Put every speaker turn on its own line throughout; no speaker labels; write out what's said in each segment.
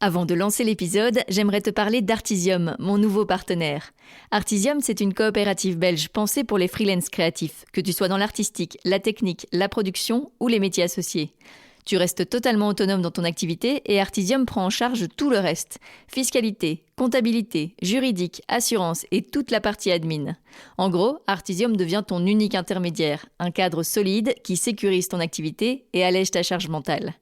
Avant de lancer l'épisode, j'aimerais te parler d'Artisium, mon nouveau partenaire. Artisium, c'est une coopérative belge pensée pour les freelances créatifs, que tu sois dans l'artistique, la technique, la production ou les métiers associés. Tu restes totalement autonome dans ton activité et Artisium prend en charge tout le reste. Fiscalité, comptabilité, juridique, assurance et toute la partie admin. En gros, Artisium devient ton unique intermédiaire, un cadre solide qui sécurise ton activité et allège ta charge mentale.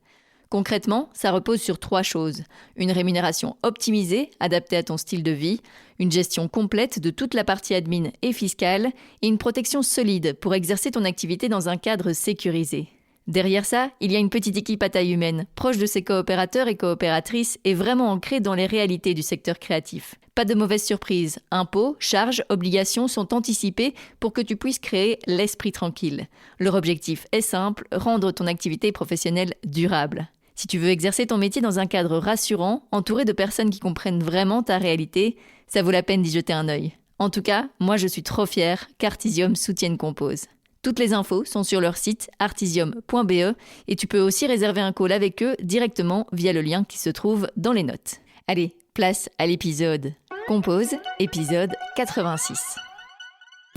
Concrètement, ça repose sur 3 choses. Une rémunération optimisée, adaptée à ton style de vie, une gestion complète de toute la partie admin et fiscale, et une protection solide pour exercer ton activité dans un cadre sécurisé. Derrière ça, il y a une petite équipe à taille humaine, proche de ses coopérateurs et coopératrices et vraiment ancrée dans les réalités du secteur créatif. Pas de mauvaises surprises. Impôts, charges, obligations sont anticipés pour que tu puisses créer l'esprit tranquille. Leur objectif est simple, rendre ton activité professionnelle durable. Si tu veux exercer ton métier dans un cadre rassurant, entouré de personnes qui comprennent vraiment ta réalité, ça vaut la peine d'y jeter un œil. En tout cas, moi je suis trop fière qu'Artisium soutienne Compose. Toutes les infos sont sur leur site artisium.be et tu peux aussi réserver un call avec eux directement via le lien qui se trouve dans les notes. Allez, place à l'épisode. Compose, épisode 86.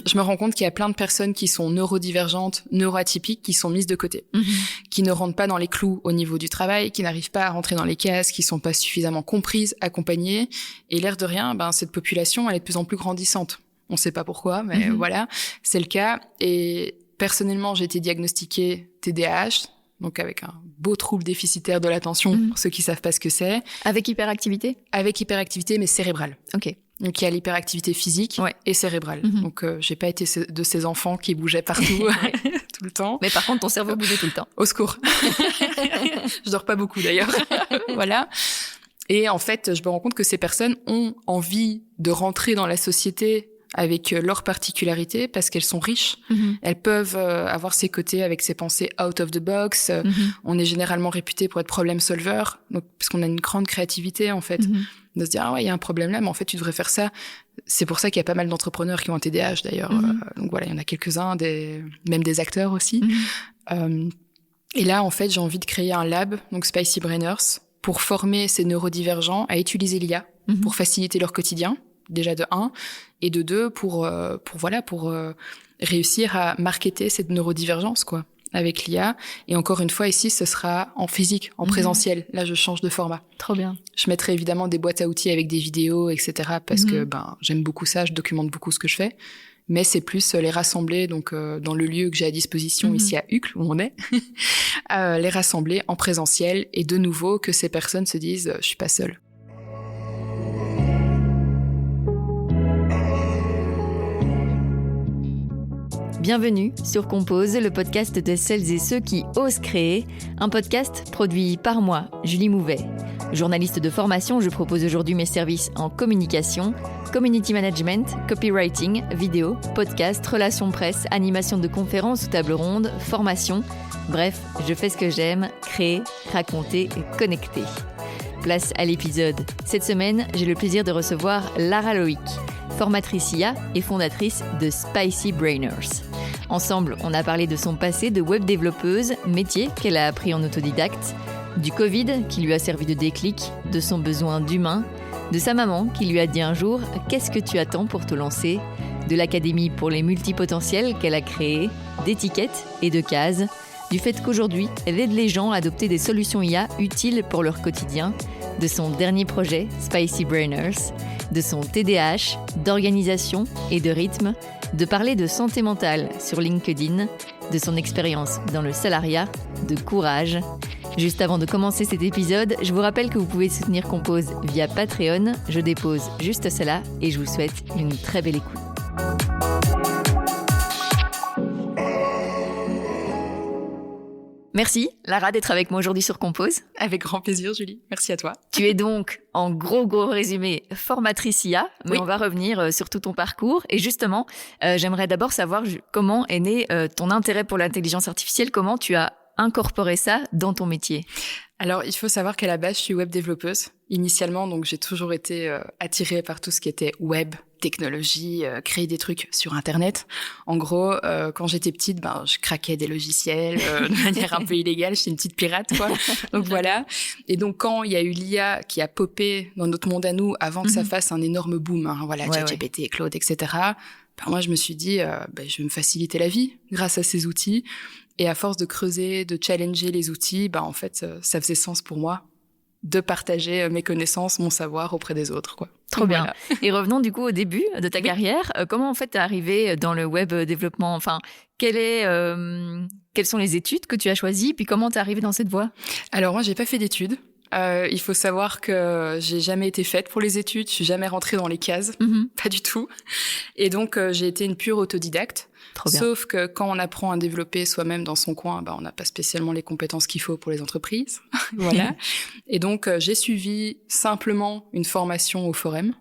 Je me rends compte qu'il y a plein de personnes qui sont neurodivergentes, neuroatypiques, qui sont mises de côté, qui ne rentrent pas dans les clous au niveau du travail, qui n'arrivent pas à rentrer dans les cases, qui sont pas suffisamment comprises, accompagnées. Et l'air de rien, cette population, elle est de plus en plus grandissante. On sait pas pourquoi, mais voilà, c'est le cas. Et personnellement, j'ai été diagnostiquée TDAH, donc avec un beau trouble déficitaire de l'attention, pour ceux qui savent pas ce que c'est.
Avec hyperactivité ?
Avec hyperactivité, mais cérébrale.
Ok.
Donc, il y a l'hyperactivité physique et cérébrale. Donc, j'ai pas été de ces enfants qui bougeaient partout tout le temps.
Mais par contre, ton cerveau bougeait tout le temps.
Au secours. Je dors pas beaucoup, d'ailleurs. Voilà. Et en fait, je me rends compte que ces personnes ont envie de rentrer dans la société avec leurs particularités parce qu'elles sont riches. Elles peuvent avoir ces côtés avec ces pensées out of the box. On est généralement réputé pour être problem solver, donc parce qu'on a une grande créativité en fait, de se dire ah ouais il y a un problème là, mais en fait tu devrais faire ça. C'est pour ça qu'il y a pas mal d'entrepreneurs qui ont un TDAH d'ailleurs. Donc voilà, il y en a quelques-uns, même des acteurs aussi. Et là en fait j'ai envie de créer un lab, donc Spicy Brainers, pour former ces neurodivergents à utiliser l'IA pour faciliter leur quotidien. Déjà de 1 et de 2 pour réussir à marketer cette neurodivergence quoi avec l'IA. Et encore une fois ici ce sera en physique, en présentiel. Là je change de format.
Trop bien.
Je mettrai évidemment des boîtes à outils avec des vidéos etc. parce que j'aime beaucoup ça, je documente beaucoup ce que je fais. Mais c'est plus les rassembler donc dans le lieu que j'ai à disposition ici à Uccle où on est, les rassembler en présentiel et de nouveau que ces personnes se disent je suis pas seule.
Bienvenue sur Compose, le podcast de celles et ceux qui osent créer, un podcast produit par moi, Julie Mouvet. Journaliste de formation, je propose aujourd'hui mes services en communication, community management, copywriting, vidéo, podcast, relations presse, animation de conférences ou table ronde, formation. Bref, je fais ce que j'aime, créer, raconter et connecter. Place à l'épisode. Cette semaine, j'ai le plaisir de recevoir Lara Loïc, formatrice IA et fondatrice de Spicy Brainers. Ensemble, on a parlé de son passé de web développeuse, métier qu'elle a appris en autodidacte, du Covid qui lui a servi de déclic, de son besoin d'humain, de sa maman qui lui a dit un jour « Qu'est-ce que tu attends pour te lancer ?», de l'académie pour les multipotentiels qu'elle a créée, d'étiquettes et de cases, du fait qu'aujourd'hui, elle aide les gens à adopter des solutions IA utiles pour leur quotidien, de son dernier projet, Spicy Brainers, de son TDAH, d'organisation et de rythme, de parler de santé mentale sur LinkedIn, de son expérience dans le salariat, de courage. Juste avant de commencer cet épisode, je vous rappelle que vous pouvez soutenir Compose via Patreon. Je dépose juste cela et je vous souhaite une très belle écoute. Merci, Lara, d'être avec moi aujourd'hui sur Compose.
Avec grand plaisir, Julie. Merci à toi.
Tu es donc, en gros résumé, formatrice IA, mais on va revenir sur tout ton parcours. Et justement, j'aimerais d'abord savoir comment est né ton intérêt pour l'intelligence artificielle, comment tu as incorporé ça dans ton métier?
Alors, il faut savoir qu'à la base, je suis web développeuse. Initialement, donc, j'ai toujours été attirée par tout ce qui était web, technologie, créer des trucs sur Internet. En gros, quand j'étais petite, je craquais des logiciels de manière un peu illégale. J'étais une petite pirate, quoi. Donc voilà. Et donc, quand il y a eu l'IA qui a popé dans notre monde à nous, avant que ça fasse un énorme boom, ChatGPT, Claude, etc., moi, je me suis dit, je vais me faciliter la vie grâce à ces outils. Et à force de creuser, de challenger les outils, en fait, ça faisait sens pour moi de partager mes connaissances, mon savoir auprès des autres, quoi.
Trop bien. Et revenons du coup au début de ta carrière. Comment en fait t'es arrivée dans le web développement? Enfin, quelles sont les études que tu as choisies? Puis comment t'es arrivée dans cette voie?
Alors moi, j'ai pas fait d'études. Il faut savoir que j'ai jamais été faite pour les études. Je suis jamais rentrée dans les cases, pas du tout. Et donc j'ai été une pure autodidacte. Sauf que quand on apprend à développer soi-même dans son coin, on n'a pas spécialement les compétences qu'il faut pour les entreprises. Voilà. Et donc, j'ai suivi simplement une formation au Forum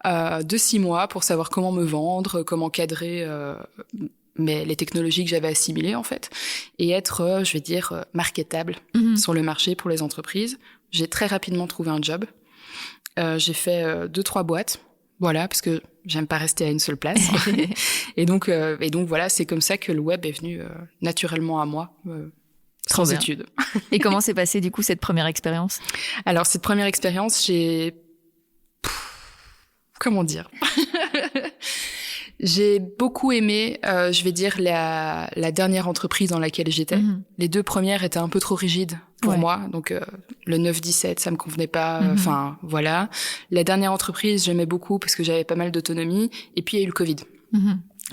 de 6 mois pour savoir comment me vendre, comment cadrer les technologies que j'avais assimilées, en fait, et être, je vais dire, marketable sur le marché pour les entreprises. J'ai très rapidement trouvé un job. J'ai fait 2-3 boîtes. Voilà, parce que j'aime pas rester à une seule place. et donc voilà, c'est comme ça que le web est venu naturellement à moi, sans études.
Et comment s'est passée du coup cette première expérience?
Alors cette première expérience, comment dire J'ai beaucoup aimé, je vais dire, la dernière entreprise dans laquelle j'étais. Les 2 premières étaient un peu trop rigides pour moi. Donc, le 9-17, ça me convenait pas. Enfin, voilà. La dernière entreprise, j'aimais beaucoup parce que j'avais pas mal d'autonomie. Et puis, il y a eu le Covid.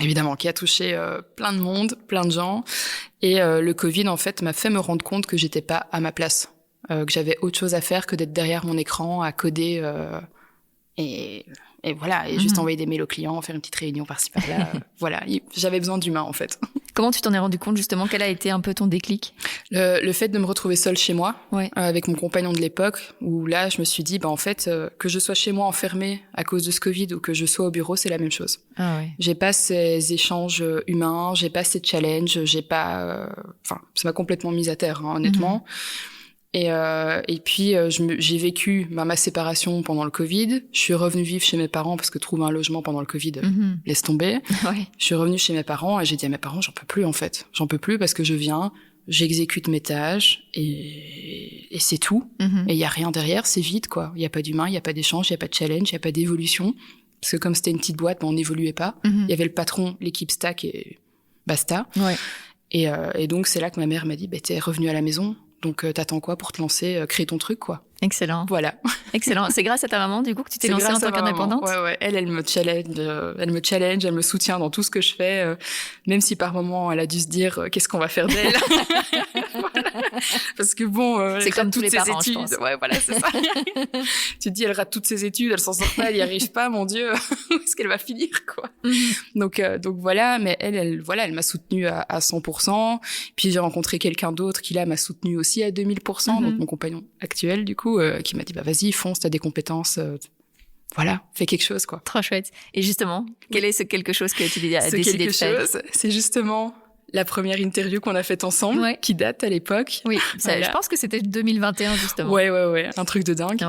Évidemment, qui a touché plein de monde, plein de gens. Et le Covid, en fait, m'a fait me rendre compte que j'étais pas à ma place. Que j'avais autre chose à faire que d'être derrière mon écran, à coder et voilà, et juste envoyer des mails aux clients, faire une petite réunion par-ci par-là. Voilà, j'avais besoin d'humain, en fait.
Comment tu t'en es rendu compte, justement? Quel a été un peu ton déclic?
Le fait de me retrouver seule chez moi, avec mon compagnon de l'époque, où là, je me suis dit, en fait, que je sois chez moi enfermée à cause de ce Covid ou que je sois au bureau, c'est la même chose.
Ah ouais.
J'ai pas ces échanges humains, j'ai pas ces challenges, j'ai pas... ça m'a complètement mise à terre, honnêtement. Et puis j'ai vécu ma séparation pendant le Covid. Je suis revenue vivre chez mes parents parce que trouver un logement pendant le Covid, laisse tomber. Je suis revenue chez mes parents et j'ai dit à mes parents, j'en peux plus en fait. J'en peux plus parce que je viens, j'exécute mes tâches et c'est tout. Et il y a rien derrière, c'est vide quoi. Il y a pas d'humain, il y a pas d'échange, il y a pas de challenge, il y a pas d'évolution. Parce que comme c'était une petite boîte, on n'évoluait pas. Il y avait le patron, l'équipe stack et basta. Et donc c'est là que ma mère m'a dit, t'es revenue à la maison. Donc, t'attends quoi pour te lancer, créer ton truc, quoi.
Excellent.
Voilà.
Excellent. C'est grâce à ta maman, du coup, que tu t'es lancée en tant qu'indépendante?
Ouais. Elle me challenge, elle me soutient dans tout ce que je fais, même si par moment, elle a dû se dire, qu'est-ce qu'on va faire d'elle? Parce que
c'est comme tous les parents, je pense.
Ouais, voilà, c'est ça. Tu te dis, elle rate toutes ses études, elle s'en sort pas, elle y arrive pas, mon Dieu, où est-ce qu'elle va finir, quoi. Donc voilà, mais elle m'a soutenue à 100%. Puis j'ai rencontré quelqu'un d'autre qui, là, m'a soutenue aussi à 2000%, donc mon compagnon actuel, du coup, qui m'a dit, vas-y, fonce, t'as des compétences, voilà, fais quelque chose, quoi.
Trop chouette. Et justement, quel est ce quelque chose que tu as décidé de faire?
C'est justement la première interview qu'on a faite ensemble, qui date à l'époque.
Oui, je pense que c'était 2021, justement.
Ouais, un truc de dingue.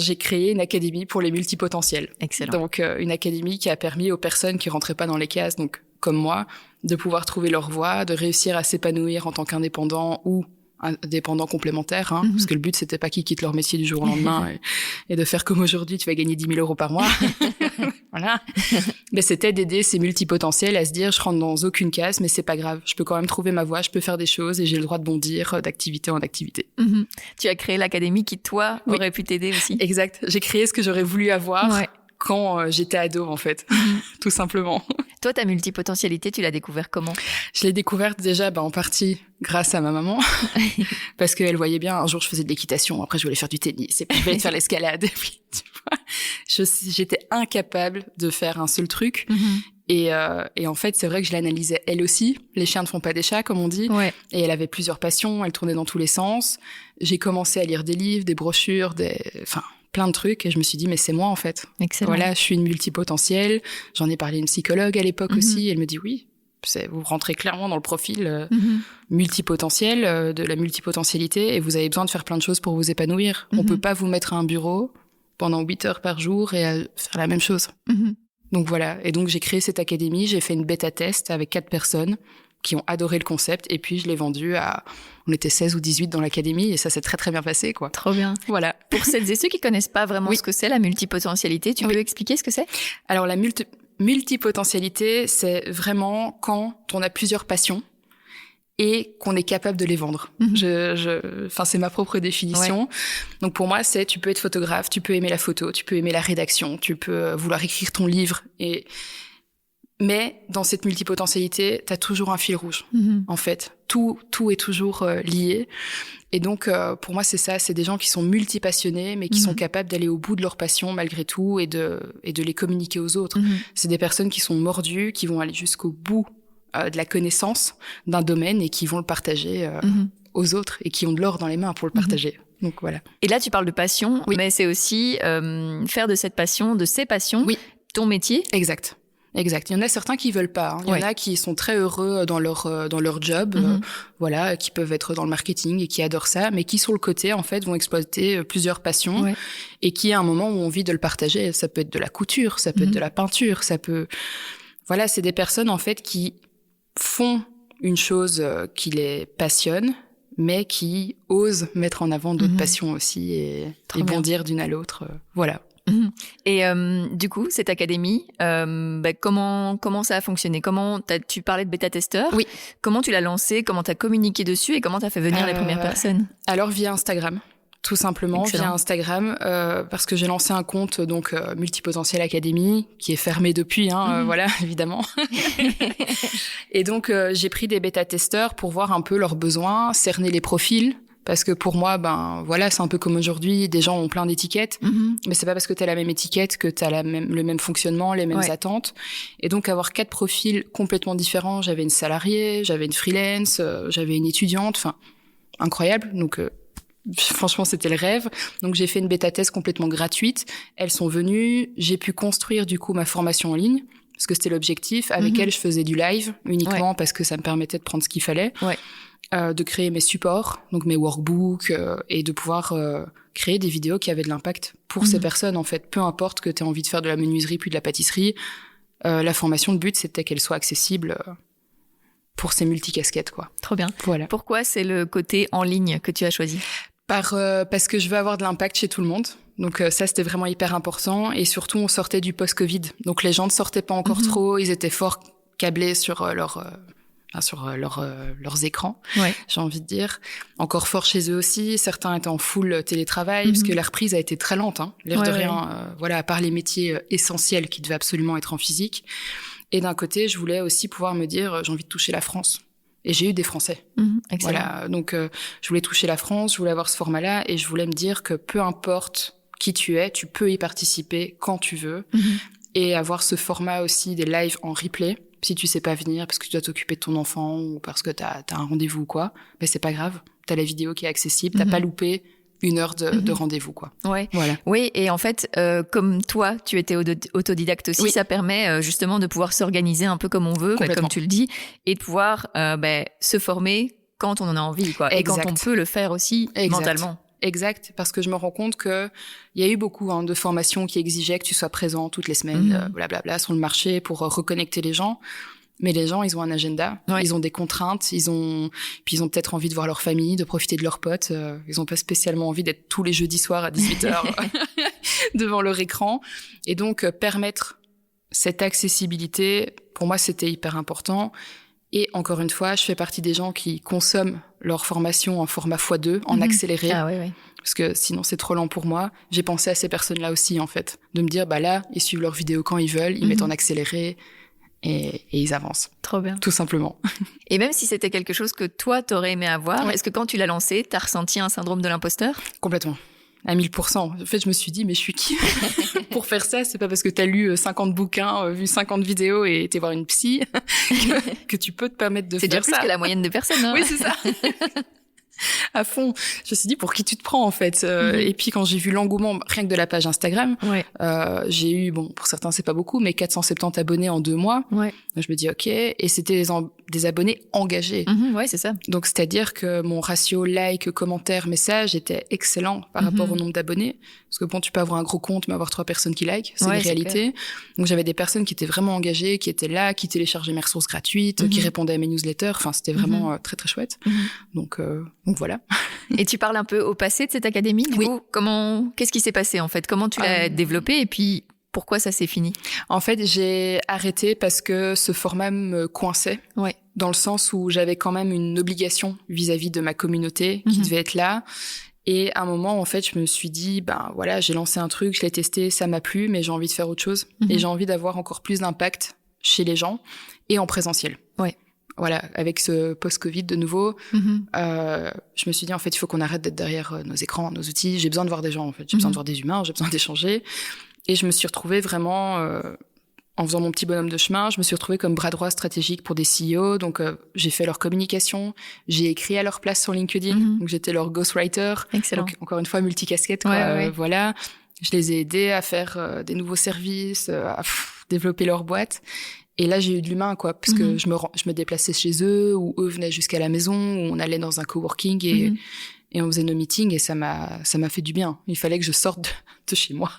J'ai créé une académie pour les multipotentiels.
Excellent.
Donc, une académie qui a permis aux personnes qui rentraient pas dans les cases, donc comme moi, de pouvoir trouver leur voie, de réussir à s'épanouir en tant qu'indépendant ou indépendant complémentaire, parce que le but c'était pas qu'ils quittent leur métier du jour au lendemain et de faire comme aujourd'hui, tu vas gagner 10 000 euros par mois. Voilà. Mais c'était d'aider ces multipotentiels à se dire, je rentre dans aucune case, mais c'est pas grave, je peux quand même trouver ma voie, je peux faire des choses et j'ai le droit de bondir d'activité en activité.
Tu as créé l'académie qui, toi, aurait pu t'aider aussi.
Exact. J'ai créé ce que j'aurais voulu avoir quand j'étais ado, en fait. Tout simplement.
Toi, ta multipotentialité, tu l'as découvert comment?
Je l'ai découverte déjà, en partie grâce à ma maman. Parce qu'elle voyait bien, un jour, je faisais de l'équitation, après, je voulais faire du tennis, et puis je voulais faire l'escalade, et puis, tu vois, j'étais incapable de faire un seul truc. Et en fait, c'est vrai que je l'analysais elle aussi. Les chiens ne font pas des chats, comme on dit. Et elle avait plusieurs passions, elle tournait dans tous les sens. J'ai commencé à lire des livres, des brochures, plein de trucs, et je me suis dit, mais c'est moi, en fait.
Excellent.
Voilà, je suis une multipotentielle. J'en ai parlé à une psychologue à l'époque aussi, elle me dit, oui, Vous rentrez clairement dans le profil multipotentiel, de la multipotentialité, et vous avez besoin de faire plein de choses pour vous épanouir. On peut pas vous mettre à un bureau pendant 8 heures par jour et faire la même chose. Donc voilà. Et donc j'ai créé cette académie, j'ai fait une bêta-test avec 4 personnes qui ont adoré le concept, et puis je l'ai vendu on était 16 ou 18 dans l'académie, et ça s'est très très bien passé, quoi.
Trop bien.
Voilà.
Pour celles et ceux qui connaissent pas vraiment ce que c'est la multipotentialité, tu peux expliquer ce que c'est?
Alors la multipotentialité, c'est vraiment quand on a plusieurs passions et qu'on est capable de les vendre. C'est ma propre définition. Donc pour moi, tu peux être photographe, tu peux aimer la photo, tu peux aimer la rédaction, tu peux vouloir écrire ton livre, mais dans cette multipotentialité, t'as toujours un fil rouge. En fait, tout est toujours lié. Et donc, pour moi, c'est ça. C'est des gens qui sont multipassionnés, mais qui sont capables d'aller au bout de leur passion malgré tout et de les communiquer aux autres. C'est des personnes qui sont mordues, qui vont aller jusqu'au bout de la connaissance d'un domaine et qui vont le partager aux autres et qui ont de l'or dans les mains pour le partager. Donc voilà.
Et là, tu parles de passion, mais c'est aussi faire de cette passion, de ces passions, ton métier.
Exact. Il y en a certains qui veulent pas. Il y en a qui sont très heureux dans leur job, qui peuvent être dans le marketing et qui adorent ça, mais qui sur le côté en fait vont exploiter plusieurs passions et qui à un moment ont envie de le partager. Ça peut être de la couture, ça peut être de la peinture, c'est des personnes en fait qui font une chose qui les passionne, mais qui osent mettre en avant d'autres passions aussi et bondir d'une à l'autre. Voilà.
Et du coup, cette académie, comment ça a fonctionné? Tu parlais de bêta-testeur.
Oui.
Comment tu l'as lancé? Comment tu as communiqué dessus? Et comment tu as fait venir les premières personnes?
Alors, via Instagram. Tout simplement. Excellent. Via Instagram, parce que j'ai lancé un compte, donc, Multipotentiel Academy, qui est fermé depuis, évidemment. Et donc, j'ai pris des bêta-testeurs pour voir un peu leurs besoins, cerner les profils. Parce que pour moi, c'est un peu comme aujourd'hui, des gens ont plein d'étiquettes, mais c'est pas parce que t'as la même étiquette que t'as le même fonctionnement, les mêmes attentes. Et donc avoir 4 profils complètement différents. J'avais une salariée, j'avais une freelance, j'avais une étudiante, incroyable. Donc franchement, c'était le rêve. Donc j'ai fait une bêta-test complètement gratuite. Elles sont venues, j'ai pu construire du coup ma formation en ligne. Parce que c'était l'objectif. Avec elles, je faisais du live uniquement parce que ça me permettait de prendre ce qu'il fallait. De créer mes supports, donc mes workbooks, et de pouvoir créer des vidéos qui avaient de l'impact pour ces personnes, en fait. Peu importe que tu aies envie de faire de la menuiserie puis de la pâtisserie, la formation, le but, c'était qu'elle soit accessible pour ces multicasquettes, quoi.
Trop bien.
Voilà.
Pourquoi c'est le côté en ligne que tu as choisi?
Parce que je veux avoir de l'impact chez tout le monde. Donc ça, c'était vraiment hyper important. Et surtout, on sortait du post-Covid. Donc les gens ne sortaient pas encore trop, ils étaient fort câblés sur leurs écrans, j'ai envie de dire. Encore fort chez eux aussi. Certains étaient en full télétravail, parce que la reprise a été très lente, l'air de rien. À part les métiers essentiels qui devaient absolument être en physique. Et d'un côté, je voulais aussi pouvoir me dire, j'ai envie de toucher la France. Et j'ai eu des Français. Voilà. Donc, je voulais toucher la France, je voulais avoir ce format-là, et je voulais me dire que peu importe qui tu es, tu peux y participer quand tu veux. Et avoir ce format aussi des lives en replay. Si tu sais pas venir parce que tu dois t'occuper de ton enfant ou parce que t'as un rendez-vous ou quoi, c'est pas grave. T'as la vidéo qui est accessible, t'as pas loupé 1 heure de rendez-vous, quoi. Voilà.
Oui, et en fait, comme toi, tu étais autodidacte aussi, ça permet justement de pouvoir s'organiser un peu comme on veut, comme tu le dis, et de pouvoir se former quand on en a envie, quoi. Et quand on peut le faire aussi mentalement.
Exact, parce que je me rends compte que il y a eu beaucoup de formations qui exigeaient que tu sois présent toutes les semaines, blablabla, sur le marché pour reconnecter les gens. Mais les gens, ils ont un agenda, ils ont des contraintes, ils ont peut-être envie de voir leur famille, de profiter de leurs potes. Ils ont pas spécialement envie d'être tous les jeudis soirs à 18h devant leur écran. Et donc, permettre cette accessibilité, pour moi, c'était hyper important. Et encore une fois, je fais partie des gens qui consomment leur formation en format x2, en accéléré.
Ah oui.
Parce que sinon, c'est trop lent pour moi. J'ai pensé à ces personnes-là aussi, en fait. De me dire, là, ils suivent leurs vidéos quand ils veulent, ils mettent en accéléré et ils avancent.
Trop bien.
Tout simplement.
Et même si c'était quelque chose que toi, t'aurais aimé avoir, est-ce que quand tu l'as lancé, t'as ressenti un syndrome de l'imposteur?
Complètement. À 1000%. En fait, je me suis dit, mais je suis qui pour faire ça? C'est pas parce que t'as lu 50 bouquins, vu 50 vidéos et été voir une psy que tu peux te permettre de faire ça.
C'est déjà plus que la moyenne de personnes, hein.
Oui, c'est ça. À fond. Je me suis dit, pour qui tu te prends, en fait? Et puis, quand j'ai vu l'engouement, rien que de la page Instagram, j'ai eu, bon, pour certains, c'est pas beaucoup, mais 470 abonnés en 2 mois.
Ouais.
Je me dis, OK. Et c'était des abonnés engagés.
Ouais, c'est ça.
Donc, c'est-à-dire que mon ratio like, commentaire, message était excellent par rapport au nombre d'abonnés. Parce que bon, tu peux avoir un gros compte, mais avoir 3 personnes qui like. C'est une réalité. Donc, j'avais des personnes qui étaient vraiment engagées, qui étaient là, qui téléchargeaient mes ressources gratuites, qui répondaient à mes newsletters. Enfin, c'était vraiment très, très chouette. Donc voilà.
Et tu parles un peu au passé de cette académie, du coup, qu'est-ce qui s'est passé en fait? Comment tu l'as développée et puis pourquoi ça s'est fini?
En fait, j'ai arrêté parce que ce format me coinçait.
Ouais.
Dans le sens où j'avais quand même une obligation vis-à-vis de ma communauté qui devait être là. Et à un moment, en fait, je me suis dit, ben voilà, j'ai lancé un truc, je l'ai testé, ça m'a plu, mais j'ai envie de faire autre chose. Et j'ai envie d'avoir encore plus d'impact chez les gens et en présentiel.
Ouais.
Voilà, avec ce post-Covid de nouveau, je me suis dit, en fait, il faut qu'on arrête d'être derrière nos écrans, nos outils. J'ai besoin de voir des gens, en fait. J'ai besoin de voir des humains, j'ai besoin d'échanger. Et je me suis retrouvée vraiment, en faisant mon petit bonhomme de chemin, je me suis retrouvée comme bras droit stratégique pour des CEO. Donc, j'ai fait leur communication. J'ai écrit à leur place sur LinkedIn. Donc, j'étais leur ghostwriter.
Excellent.
Donc, encore une fois, multicasquette, quoi. Voilà. Je les ai aidés à faire des nouveaux services, à développer leur boîte. Et là, j'ai eu de l'humain, quoi, parce que je me déplaçais chez eux, ou eux venaient jusqu'à la maison, ou on allait dans un coworking et on faisait nos meetings, et ça m'a fait du bien. Il fallait que je sorte de chez moi.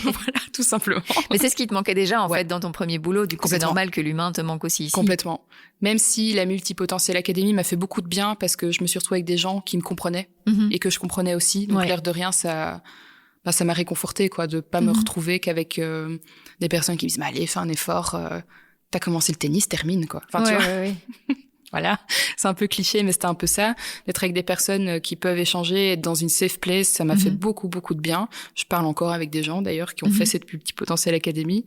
Voilà, tout simplement.
Mais c'est ce qui te manquait déjà, en fait, dans ton premier boulot. Du coup, c'est normal que l'humain te manque aussi ici.
Complètement. Même si la Multipotentiel Academy m'a fait beaucoup de bien, parce que je me suis retrouvée avec des gens qui me comprenaient, et que je comprenais aussi. Donc, l'air de rien, ça m'a réconfortée, quoi, de pas me retrouver qu'avec des personnes qui me disent, mais allez, fais un effort, t'as commencé le tennis, termine, quoi. Enfin, tu vois. Voilà. C'est un peu cliché, mais c'était un peu ça. D'être avec des personnes qui peuvent échanger, être dans une safe place, ça m'a fait beaucoup, beaucoup de bien. Je parle encore avec des gens, d'ailleurs, qui ont fait cette Multipotentiel Academy.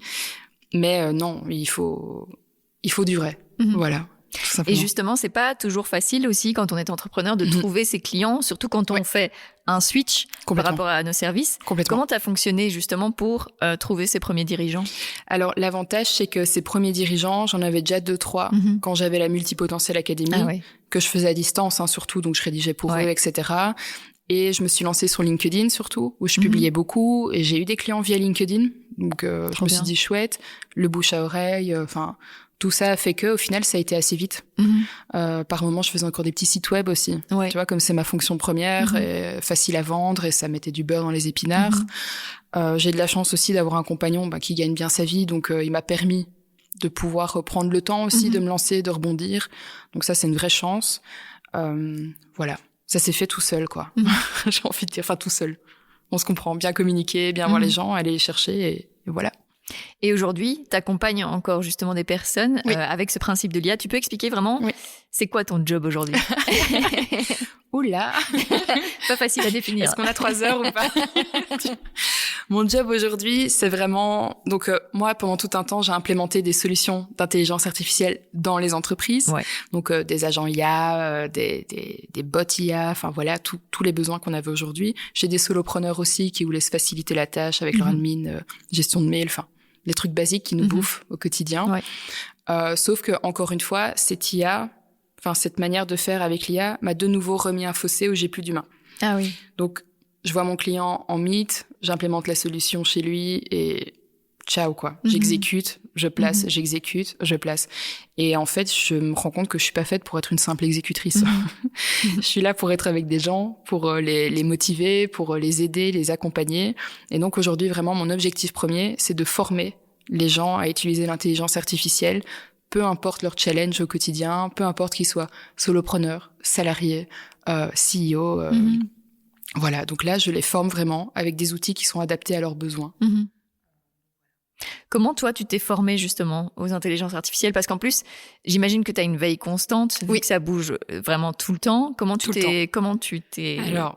Mais non, il faut du vrai. Voilà.
Et justement, c'est pas toujours facile aussi quand on est entrepreneur de trouver ses clients, surtout quand on fait un switch par rapport à nos services. Comment t'as fonctionné justement pour trouver ses premiers dirigeants?
Alors, l'avantage, c'est que ces premiers dirigeants, j'en avais déjà 2-3 quand j'avais la Multipotentiel Academy, que je faisais à distance, surtout, donc je rédigeais pour eux, etc. Et je me suis lancée sur LinkedIn surtout, où je publiais beaucoup, et j'ai eu des clients via LinkedIn. Donc, je me suis dit chouette, le bouche à oreille, tout ça a fait que, au final, ça a été assez vite. Par moments, je faisais encore des petits sites web aussi. Tu vois, comme c'est ma fonction première, et facile à vendre, et ça mettait du beurre dans les épinards. J'ai de la chance aussi d'avoir un compagnon qui gagne bien sa vie, donc il m'a permis de pouvoir prendre le temps aussi de me lancer, de rebondir. Donc ça, c'est une vraie chance. Voilà, ça s'est fait tout seul, quoi. J'ai envie de dire, enfin tout seul. On se comprend, bien communiquer, bien voir les gens, aller les chercher, et voilà.
Et aujourd'hui, tu accompagnes encore justement des personnes avec ce principe de l'IA. Tu peux expliquer vraiment c'est quoi ton job aujourd'hui?
Oula.
Pas facile à définir.
Est-ce qu'on a 3 heures ou pas? Mon job aujourd'hui, c'est vraiment... Donc, moi, pendant tout un temps, j'ai implémenté des solutions d'intelligence artificielle dans les entreprises. Donc, des agents IA, des bots IA, enfin voilà, tous les besoins qu'on avait aujourd'hui. J'ai des solopreneurs aussi qui voulaient se faciliter la tâche avec leur admin, gestion de mail, enfin, les trucs basiques qui nous bouffent au quotidien. Sauf que, encore une fois, cette IA... Enfin, cette manière de faire avec l'IA m'a de nouveau remis un fossé où j'ai plus d'humain.
Ah oui.
Donc, je vois mon client en Meet, j'implémente la solution chez lui et ciao, quoi. J'exécute, je place, j'exécute, je place. Et en fait, je me rends compte que je suis pas faite pour être une simple exécutrice. Je suis là pour être avec des gens, pour les motiver, pour les aider, les accompagner. Et donc, aujourd'hui, vraiment, mon objectif premier, c'est de former les gens à utiliser l'intelligence artificielle, peu importe leur challenge au quotidien, peu importe qu'ils soient solopreneurs, salariés, CEO. Voilà, donc là, je les forme vraiment avec des outils qui sont adaptés à leurs besoins.
Comment toi, tu t'es formé justement aux intelligences artificielles? Parce qu'en plus, j'imagine que tu as une veille constante, vu que ça bouge vraiment tout le temps. Comment tu t'es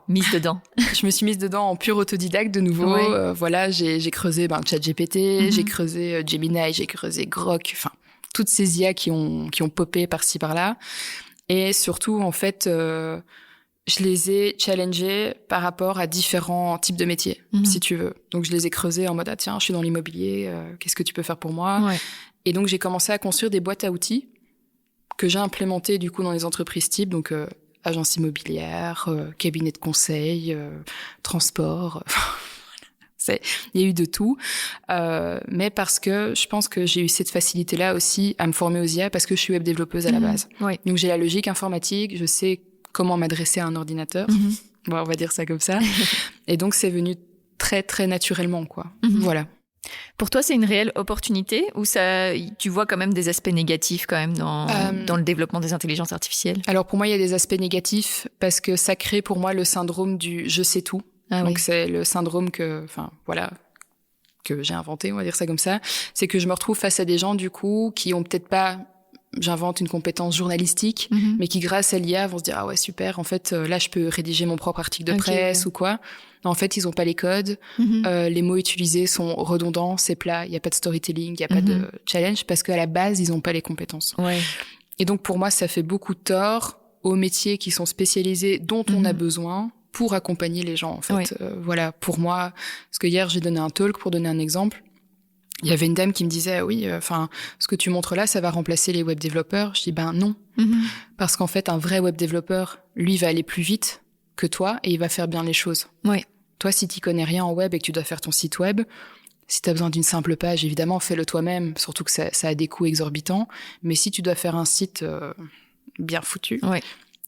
mise dedans?
Je me suis mise dedans en pure autodidacte de nouveau. Voilà, j'ai creusé ChatGPT, j'ai creusé Gemini, j'ai creusé Grok, enfin... toutes ces IA qui ont popé par-ci par-là. Et surtout, en fait, je les ai challengés par rapport à différents types de métiers, si tu veux. Donc, je les ai creusés en mode, ah tiens, je suis dans l'immobilier, qu'est-ce que tu peux faire pour moi? Et donc, j'ai commencé à construire des boîtes à outils que j'ai implémentées, du coup, dans les entreprises types. Donc, agence immobilière, cabinet de conseil, transport. Il y a eu de tout. Mais parce que je pense que j'ai eu cette facilité-là aussi à me former aux IA parce que je suis web développeuse à la base.
Oui.
Donc j'ai la logique informatique, je sais comment m'adresser à un ordinateur. Bon, on va dire ça comme ça. Et donc c'est venu très très naturellement, quoi. Voilà.
Pour toi, c'est une réelle opportunité ou tu vois quand même des aspects négatifs quand même dans le développement des intelligences artificielles?
Alors pour moi, il y a des aspects négatifs parce que ça crée pour moi le syndrome du je sais tout. Donc c'est le syndrome que j'ai inventé, on va dire ça comme ça. C'est que je me retrouve face à des gens du coup qui ont peut-être pas, j'invente une compétence journalistique, mais qui grâce à l'IA vont se dire ah ouais super, en fait là je peux rédiger mon propre article de presse ou quoi. En fait ils ont pas les codes, les mots utilisés sont redondants, c'est plat, il y a pas de storytelling, il y a pas de challenge parce qu'à la base ils ont pas les compétences. Et donc pour moi ça fait beaucoup de tort aux métiers qui sont spécialisés dont on a besoin pour accompagner les gens en fait. Voilà, pour moi, parce que hier j'ai donné un talk pour donner un exemple. Il y avait une dame qui me disait oui, ce que tu montres là, ça va remplacer les web développeurs. Je dis ben non, parce qu'en fait un vrai web développeur, lui va aller plus vite que toi et il va faire bien les choses. Toi, si tu connais rien en web et que tu dois faire ton site web, si tu as besoin d'une simple page, évidemment, fais-le toi-même, surtout que ça a des coûts exorbitants. Mais si tu dois faire un site bien foutu,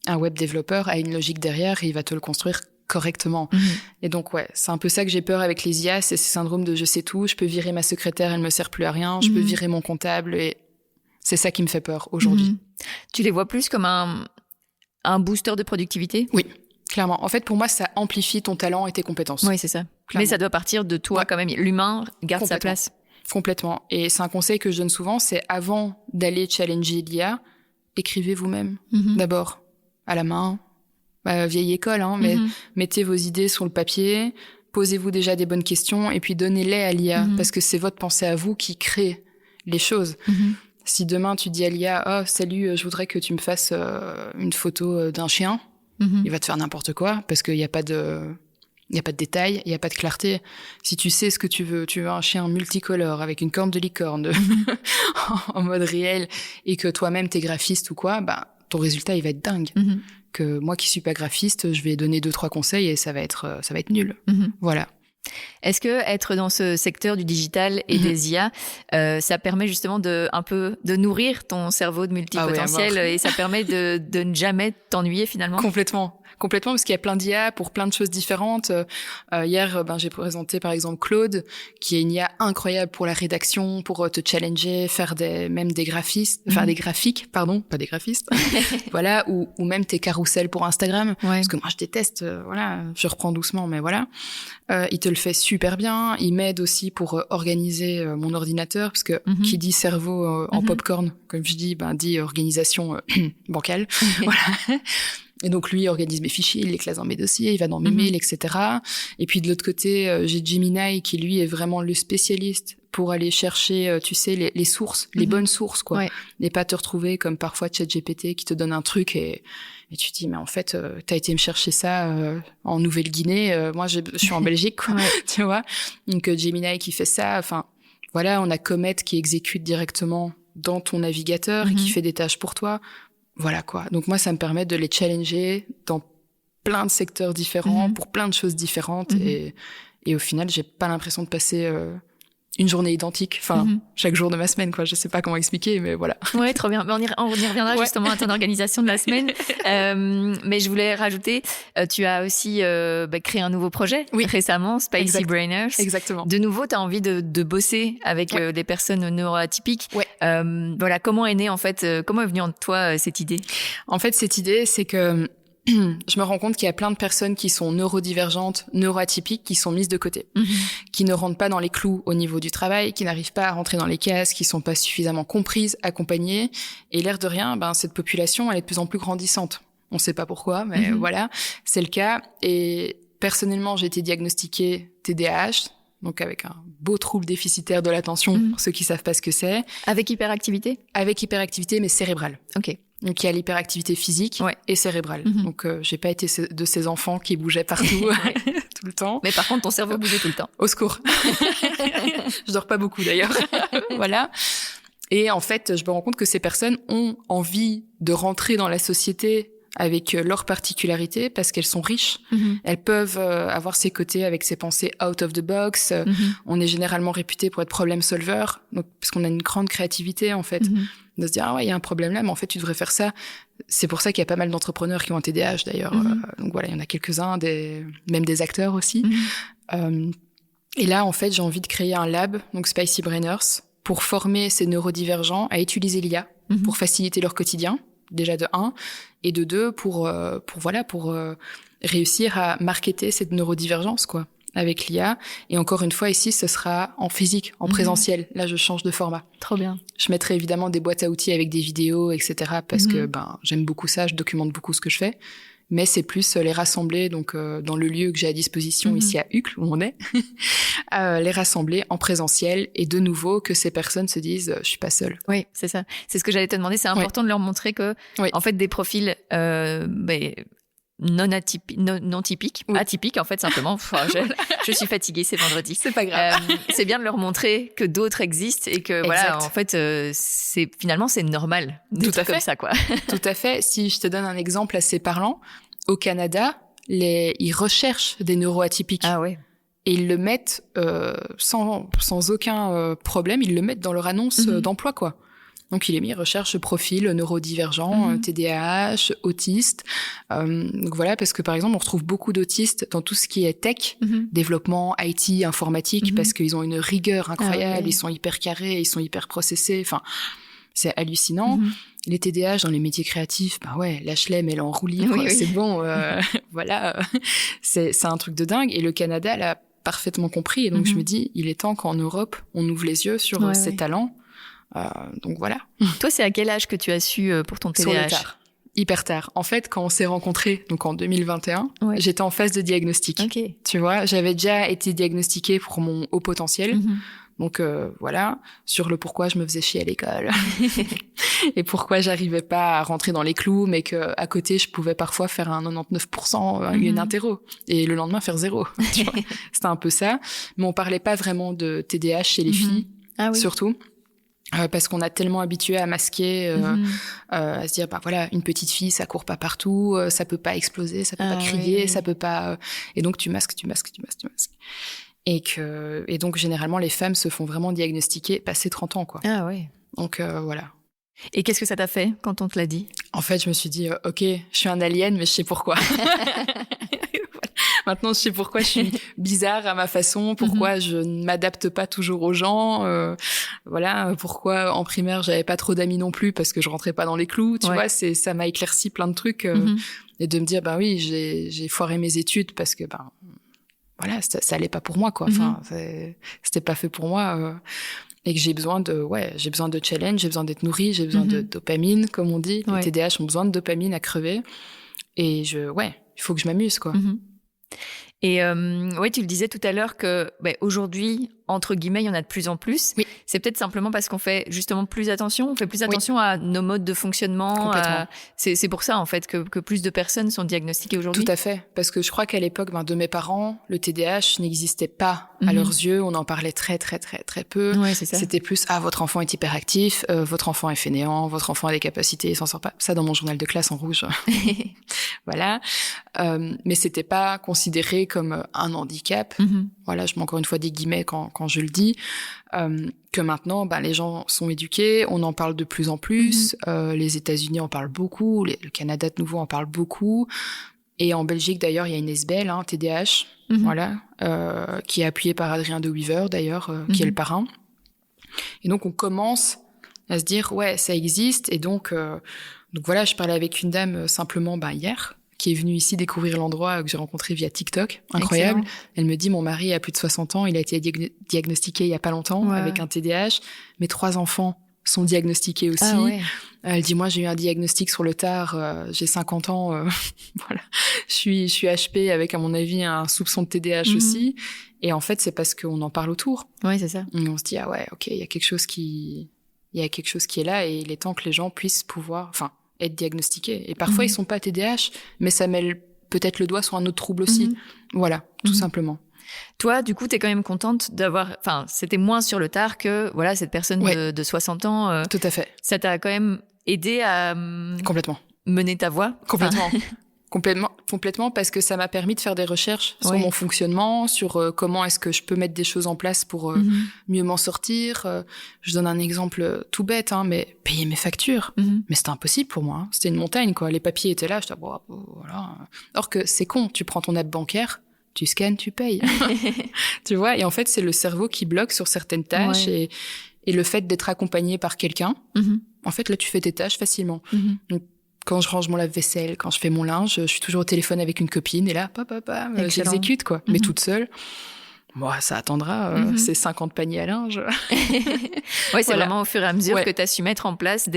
un web développeur a une logique derrière et il va te le construire correctement. Et donc, c'est un peu ça que j'ai peur avec les IA, c'est ce syndrome de je sais tout, je peux virer ma secrétaire, elle me sert plus à rien, je peux virer mon comptable et c'est ça qui me fait peur aujourd'hui.
Tu les vois plus comme un booster de productivité?
Oui, clairement. En fait, pour moi, ça amplifie ton talent et tes compétences.
Oui, c'est ça. Clairement. Mais ça doit partir de toi quand même. L'humain garde sa place.
Complètement. Et c'est un conseil que je donne souvent, c'est avant d'aller challenger l'IA, écrivez vous-même d'abord, à la main. Vieille école, mais mettez vos idées sur le papier, posez-vous déjà des bonnes questions et puis donnez-les à l'IA parce que c'est votre pensée à vous qui crée les choses. Si demain tu dis à l'IA, oh salut, je voudrais que tu me fasses une photo d'un chien, il va te faire n'importe quoi parce qu'il y a pas de détails, il y a pas de clarté. Si tu sais ce que tu veux un chien multicolore avec une corne de licorne en mode réel et que toi-même t'es graphiste ou quoi, ton résultat il va être dingue. Que moi qui suis pas graphiste, je vais donner 2-3 conseils et ça va être nul. Voilà.
Est-ce que être dans ce secteur du digital et des IA, ça permet justement de nourrir ton cerveau de multipotentiel et ça permet de ne jamais t'ennuyer finalement?
Complètement, parce qu'il y a plein d'IA pour plein de choses différentes. Hier, j'ai présenté par exemple Claude, qui est une IA incroyable pour la rédaction, pour te challenger, faire des graphistes, des graphiques, pardon, pas des graphistes. Voilà, ou même tes carousels pour Instagram. Parce que moi je déteste, je reprends doucement, mais voilà. Il te le fait super bien. Il m'aide aussi pour organiser mon ordinateur, parce que qui dit cerveau en popcorn, comme je dis, dit organisation bancale. Voilà. Et donc lui, il organise mes fichiers, il les classe dans mes dossiers, il va dans mes mails, etc. Et puis de l'autre côté, j'ai Gemini qui lui est vraiment le spécialiste pour aller chercher, tu sais, les sources, les bonnes sources, quoi. Et pas te retrouver comme parfois ChatGPT qui te donne un truc et tu te dis, mais en fait, t'as été me chercher ça en Nouvelle-Guinée, moi je suis en Belgique, quoi. Tu vois. Donc Gemini qui fait ça, enfin, voilà, on a Comet qui exécute directement dans ton navigateur et qui fait des tâches pour toi. Voilà quoi. Donc moi, ça me permet de les challenger dans plein de secteurs différents, pour plein de choses différentes. Et au final, j'ai pas l'impression de passer une journée identique. Enfin, chaque jour de ma semaine, quoi. Je sais pas comment expliquer, mais voilà.
Ouais, trop bien. On y reviendra justement à ton organisation de la semaine. Mais je voulais rajouter, tu as aussi créé un nouveau projet récemment, Spicy Brainers.
Exactement.
De nouveau, tu as envie de bosser avec des personnes neuroatypiques. Voilà, comment est née en fait, comment est venue en toi cette idée?
En fait, cette idée, c'est que je me rends compte qu'il y a plein de personnes qui sont neurodivergentes, neuroatypiques, qui sont mises de côté, qui ne rentrent pas dans les clous au niveau du travail, qui n'arrivent pas à rentrer dans les cases, qui sont pas suffisamment comprises, accompagnées. Et l'air de rien, cette population, elle est de plus en plus grandissante. On sait pas pourquoi, mais voilà, c'est le cas. Et personnellement, j'ai été diagnostiquée TDAH, donc avec un beau trouble déficitaire de l'attention, pour ceux qui savent pas ce que c'est.
Avec hyperactivité?
Avec hyperactivité, mais cérébrale.
Ok.
Donc il y a l'hyperactivité physique et cérébrale. Donc j'ai pas été de ces enfants qui bougeaient partout tout le temps.
Mais par contre ton cerveau bougeait tout le temps.
Au secours. Je dors pas beaucoup d'ailleurs. Voilà. Et en fait, je me rends compte que ces personnes ont envie de rentrer dans la société avec leurs particularités parce qu'elles sont riches. Elles peuvent avoir ces côtés avec ces pensées out of the box. On est généralement réputé pour être problem solver, donc parce qu'on a une grande créativité en fait, de se dire ah ouais il y a un problème là, mais en fait tu devrais faire ça. C'est pour ça qu'il y a pas mal d'entrepreneurs qui ont un TDAH d'ailleurs. Donc voilà, il y en a quelques-uns, même des acteurs aussi. Et là en fait j'ai envie de créer un lab, donc Spicy Brainers, pour former ces neurodivergents à utiliser l'IA pour faciliter leur quotidien. Déjà de 1, et de 2 pour réussir à marketer cette neurodivergence quoi avec l'IA. Et encore une fois ici ce sera en physique, en présentiel. Là je change de format.
Trop bien.
Je mettrai évidemment des boîtes à outils avec des vidéos etc. parce que j'aime beaucoup ça, je documente beaucoup ce que je fais. Mais c'est plus les rassembler donc dans le lieu que j'ai à disposition ici à Uccle où on est, les rassembler en présentiel et de nouveau que ces personnes se disent je suis pas seule.
Oui, c'est ça. C'est ce que j'allais te demander. C'est important de leur montrer que en fait des profils non typiques, atypiques en fait simplement. Je suis fatiguée, c'est vendredi.
C'est pas grave.
C'est bien de leur montrer que d'autres existent et que voilà en fait c'est finalement c'est normal d'être comme ça quoi.
Tout à fait. Si je te donne un exemple assez parlant, au Canada, ils recherchent des neuroatypiques.
Ah ouais.
Et ils le mettent sans aucun problème, ils le mettent dans leur annonce d'emploi quoi. Donc il est mis recherche profil neurodivergent, TDAH, autiste. Donc voilà, parce que par exemple on retrouve beaucoup d'autistes dans tout ce qui est tech, développement, IT, informatique, parce qu'ils ont une rigueur incroyable, ils sont hyper carrés, ils sont hyper processés. Enfin, c'est hallucinant. Les TDAH dans les métiers créatifs, lâche-les, mets-les en roue libre, c'est bon. Voilà, c'est un truc de dingue. Et le Canada l'a parfaitement compris. Et donc je me dis, il est temps qu'en Europe on ouvre les yeux sur ces talents. Donc voilà.
Toi, c'est à quel âge que tu as su pour ton TDAH?
Tard. Hyper tard. En fait, quand on s'est rencontrés, donc en 2021, j'étais en phase de diagnostic.
Okay.
Tu vois, j'avais déjà été diagnostiquée pour mon haut potentiel. Donc voilà, sur le pourquoi je me faisais chier à l'école et pourquoi j'arrivais pas à rentrer dans les clous, mais que à côté je pouvais parfois faire un 99% une interro et le lendemain faire 0. Tu vois, c'était un peu ça. Mais on parlait pas vraiment de TDAH chez les filles, surtout. Parce qu'on a tellement habitué à masquer, à se dire voilà, une petite fille ça court pas partout, ça peut pas exploser, ça peut pas crier, ça peut pas, et donc tu masques. Et donc généralement les femmes se font vraiment diagnostiquer passé 30 ans quoi.
Ah ouais.
Donc voilà.
Et qu'est-ce que ça t'a fait quand on te l'a dit?
En fait, je me suis dit OK, je suis un alien mais je sais pourquoi. Maintenant, je sais pourquoi je suis bizarre à ma façon, pourquoi je ne m'adapte pas toujours aux gens, voilà, pourquoi en primaire j'avais pas trop d'amis non plus parce que je rentrais pas dans les clous, tu vois, ça m'a éclairci plein de trucs et de me dire oui, j'ai foiré mes études parce que voilà, ça allait pas pour moi quoi. Enfin, c'était pas fait pour moi et que j'ai besoin de challenge, j'ai besoin d'être nourrie, j'ai besoin de dopamine comme on dit. Les TDAH ont besoin de dopamine à crever et il faut que je m'amuse quoi.
Et tu le disais tout à l'heure que aujourd'hui, entre guillemets, il y en a de plus en plus.
Oui.
C'est peut-être simplement parce qu'on fait justement plus attention, on fait plus attention à nos modes de fonctionnement. C'est pour ça en fait que plus de personnes sont diagnostiquées aujourd'hui.
Tout à fait, parce que je crois qu'à l'époque de mes parents, le TDAH n'existait pas à leurs yeux. On en parlait très très très très peu.
Ouais, c'est ça.
C'était plus votre enfant est hyperactif, votre enfant est fainéant, votre enfant a des capacités, il s'en sort pas. Ça dans mon journal de classe en rouge. Voilà. Mais c'était pas considéré comme un handicap. Voilà, je mets encore une fois des guillemets quand je le dis. Que maintenant, les gens sont éduqués, on en parle de plus en plus. Les États-Unis en parlent beaucoup, le Canada de nouveau en parle beaucoup. Et en Belgique, d'ailleurs, il y a une SBL, TDAH, voilà, qui est appuyée par Adrien de Weaver, d'ailleurs, qui est le parrain. Et donc, on commence à se dire, ça existe. Et donc voilà, je parlais avec une dame simplement hier, qui est venue ici découvrir l'endroit que j'ai rencontré via TikTok. Incroyable. Excellent. Elle me dit, mon mari a plus de 60 ans, il a été diagnostiqué il y a pas longtemps avec un TDAH. Mes 3 enfants sont diagnostiqués aussi. Ah ouais. Elle dit, moi, j'ai eu un diagnostic sur le tard, j'ai 50 ans, voilà. Je suis HP avec, à mon avis, un soupçon de TDAH aussi. Et en fait, c'est parce qu'on en parle autour.
Oui, c'est ça.
Et on se dit, OK, il y a quelque chose qui est là et il est temps que les gens puissent pouvoir, être diagnostiqués. Et parfois, ils sont pas TDAH, mais ça met peut-être le doigt sur un autre trouble aussi. Voilà, tout simplement.
Toi, du coup, t'es quand même contente d'avoir... Enfin, c'était moins sur le tard que, cette personne de 60 ans...
tout à fait.
Ça t'a quand même aidé à...
Complètement.
mener ta voie.
Complètement. Complètement, parce que ça m'a permis de faire des recherches sur mon fonctionnement, sur comment est-ce que je peux mettre des choses en place pour mieux m'en sortir. Je donne un exemple tout bête, mais payer mes factures. Mais c'était impossible pour moi. C'était une montagne, quoi. Les papiers étaient là, je disais, voilà. Or que c'est con, tu prends ton app bancaire, tu scannes, tu payes. Tu vois, et en fait, c'est le cerveau qui bloque sur certaines tâches et le fait d'être accompagné par quelqu'un, en fait, là, tu fais tes tâches facilement. Donc, quand je range mon lave-vaisselle, quand je fais mon linge, je suis toujours au téléphone avec une copine et là, j'exécute, quoi. Mais toute seule, moi, ça attendra, c'est 50 paniers à linge.
C'est vraiment au fur et à mesure que tu as su mettre en place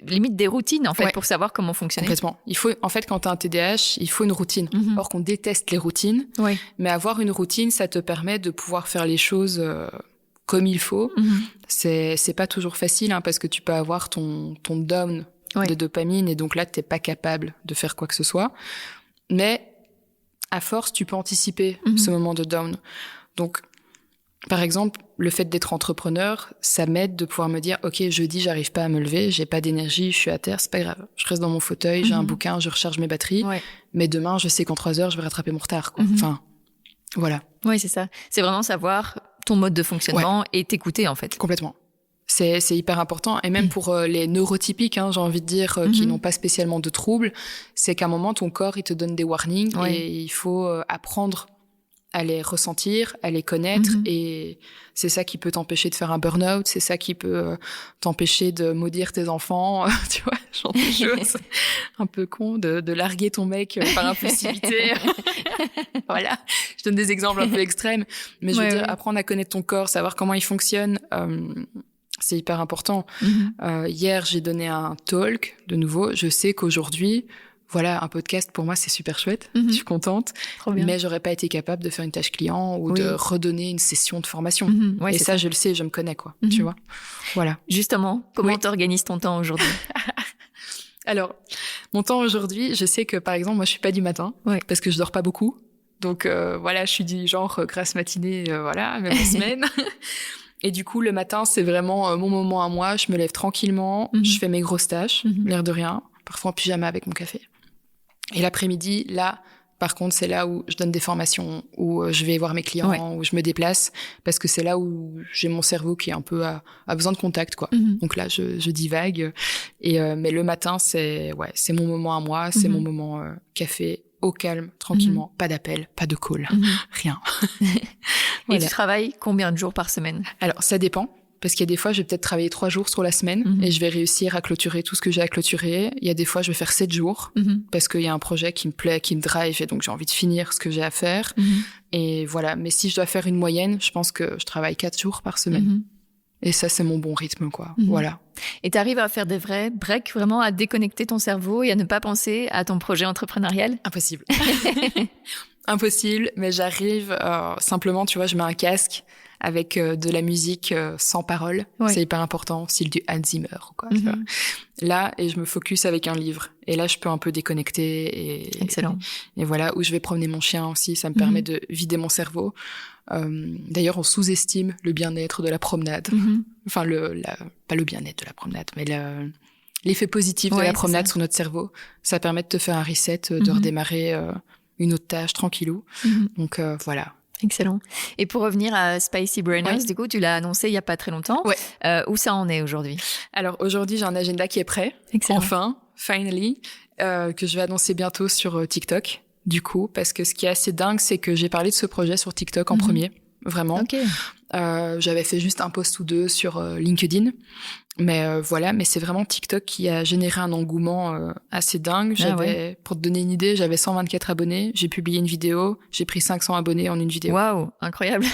limite des routines, en fait, pour savoir comment fonctionner.
Complètement. Il faut, en fait, quand tu as un TDAH, il faut une routine. Or qu'on déteste les routines. Mais avoir une routine, ça te permet de pouvoir faire les choses comme il faut. C'est pas toujours facile, parce que tu peux avoir ton down de dopamine et donc là t'es pas capable de faire quoi que ce soit, mais à force tu peux anticiper ce moment de down. Donc par exemple le fait d'être entrepreneur, ça m'aide de pouvoir me dire ok, jeudi j'arrive pas à me lever, j'ai pas d'énergie, je suis à terre, c'est pas grave, je reste dans mon fauteuil, j'ai un bouquin, je recharge mes batteries, mais demain je sais qu'en 3 heures je vais rattraper mon retard, quoi. Enfin voilà.
C'est ça, c'est vraiment savoir ton mode de fonctionnement et t'écouter en fait.
Complètement. C'est hyper important. Et même pour les neurotypiques, j'ai envie de dire, qui n'ont pas spécialement de troubles, c'est qu'à un moment, ton corps, il te donne des warnings et il faut apprendre à les ressentir, à les connaître. Et c'est ça qui peut t'empêcher de faire un burn-out, c'est ça qui peut t'empêcher de maudire tes enfants, tu vois, genre de choses un peu con, de larguer ton mec par impulsivité. Voilà, je donne des exemples un peu extrêmes. Mais je veux dire, apprendre à connaître ton corps, savoir comment il fonctionne... c'est hyper important. Hier, j'ai donné un talk, de nouveau. Je sais qu'aujourd'hui, voilà, un podcast, pour moi, c'est super chouette. Je suis contente.
Trop bien.
Mais j'aurais pas été capable de faire une tâche client ou de redonner une session de formation. Et ça, je le sais, je me connais, quoi. Tu vois? Voilà.
Justement, comment t'organises ton temps aujourd'hui?
Alors, mon temps aujourd'hui, je sais que, par exemple, moi, je suis pas du matin. Parce que je dors pas beaucoup. Donc, voilà, je suis du genre grasse matinée, voilà, même en semaine. Et du coup, le matin, c'est vraiment mon moment à moi. Je me lève tranquillement, je fais mes grosses tâches, l'air de rien, parfois en pyjama avec mon café. Et l'après-midi, là, par contre, c'est là où je donne des formations, où je vais voir mes clients, où je me déplace, parce que c'est là où j'ai mon cerveau qui est un peu à besoin de contact, quoi. Donc là, je divague. Et mais le matin, c'est mon moment à moi, c'est mon moment café, au calme, tranquillement, pas d'appel, pas de call, rien.
Et tu travailles combien de jours par semaine?
Alors, ça dépend. Parce qu'il y a des fois, je vais peut-être travailler 3 jours sur la semaine et je vais réussir à clôturer tout ce que j'ai à clôturer. Il y a des fois, je vais faire 7 jours parce qu'il y a un projet qui me plaît, qui me drive et donc j'ai envie de finir ce que j'ai à faire. Et voilà. Mais si je dois faire une moyenne, je pense que je travaille 4 jours par semaine. Et ça, c'est mon bon rythme, quoi. Voilà.
Et tu arrives à faire des vrais breaks, vraiment à déconnecter ton cerveau et à ne pas penser à ton projet entrepreneurial?
Impossible. Impossible, mais j'arrive simplement, tu vois, je mets un casque avec de la musique sans parole. C'est hyper important, style du Hans Zimmer ou quoi. Tu vois. Là, et je me focus avec un livre. Et là, je peux un peu déconnecter.
Excellent.
Et voilà, où je vais promener mon chien aussi. Ça me permet de vider mon cerveau. D'ailleurs, on sous-estime le bien-être de la promenade. Enfin, pas le bien-être de la promenade, mais l'effet positif de la promenade sur notre cerveau. Ça permet de te faire un reset, de redémarrer une autre tâche tranquillou. Donc, voilà.
Excellent. Et pour revenir à Spicy Brainers, du coup, tu l'as annoncé il y a pas très longtemps. Où ça en est aujourd'hui? Alors,
aujourd'hui, j'ai un agenda qui est prêt.
Excellent.
Enfin, finally, que je vais annoncer bientôt sur TikTok. Du coup, parce que ce qui est assez dingue, c'est que j'ai parlé de ce projet sur TikTok en premier, vraiment. J'avais fait juste un post ou 2 sur LinkedIn, mais voilà. Mais c'est vraiment TikTok qui a généré un engouement assez dingue. Pour te donner une idée, j'avais 124 abonnés. J'ai publié une vidéo, j'ai pris 500 abonnés en une vidéo.
Waouh, incroyable.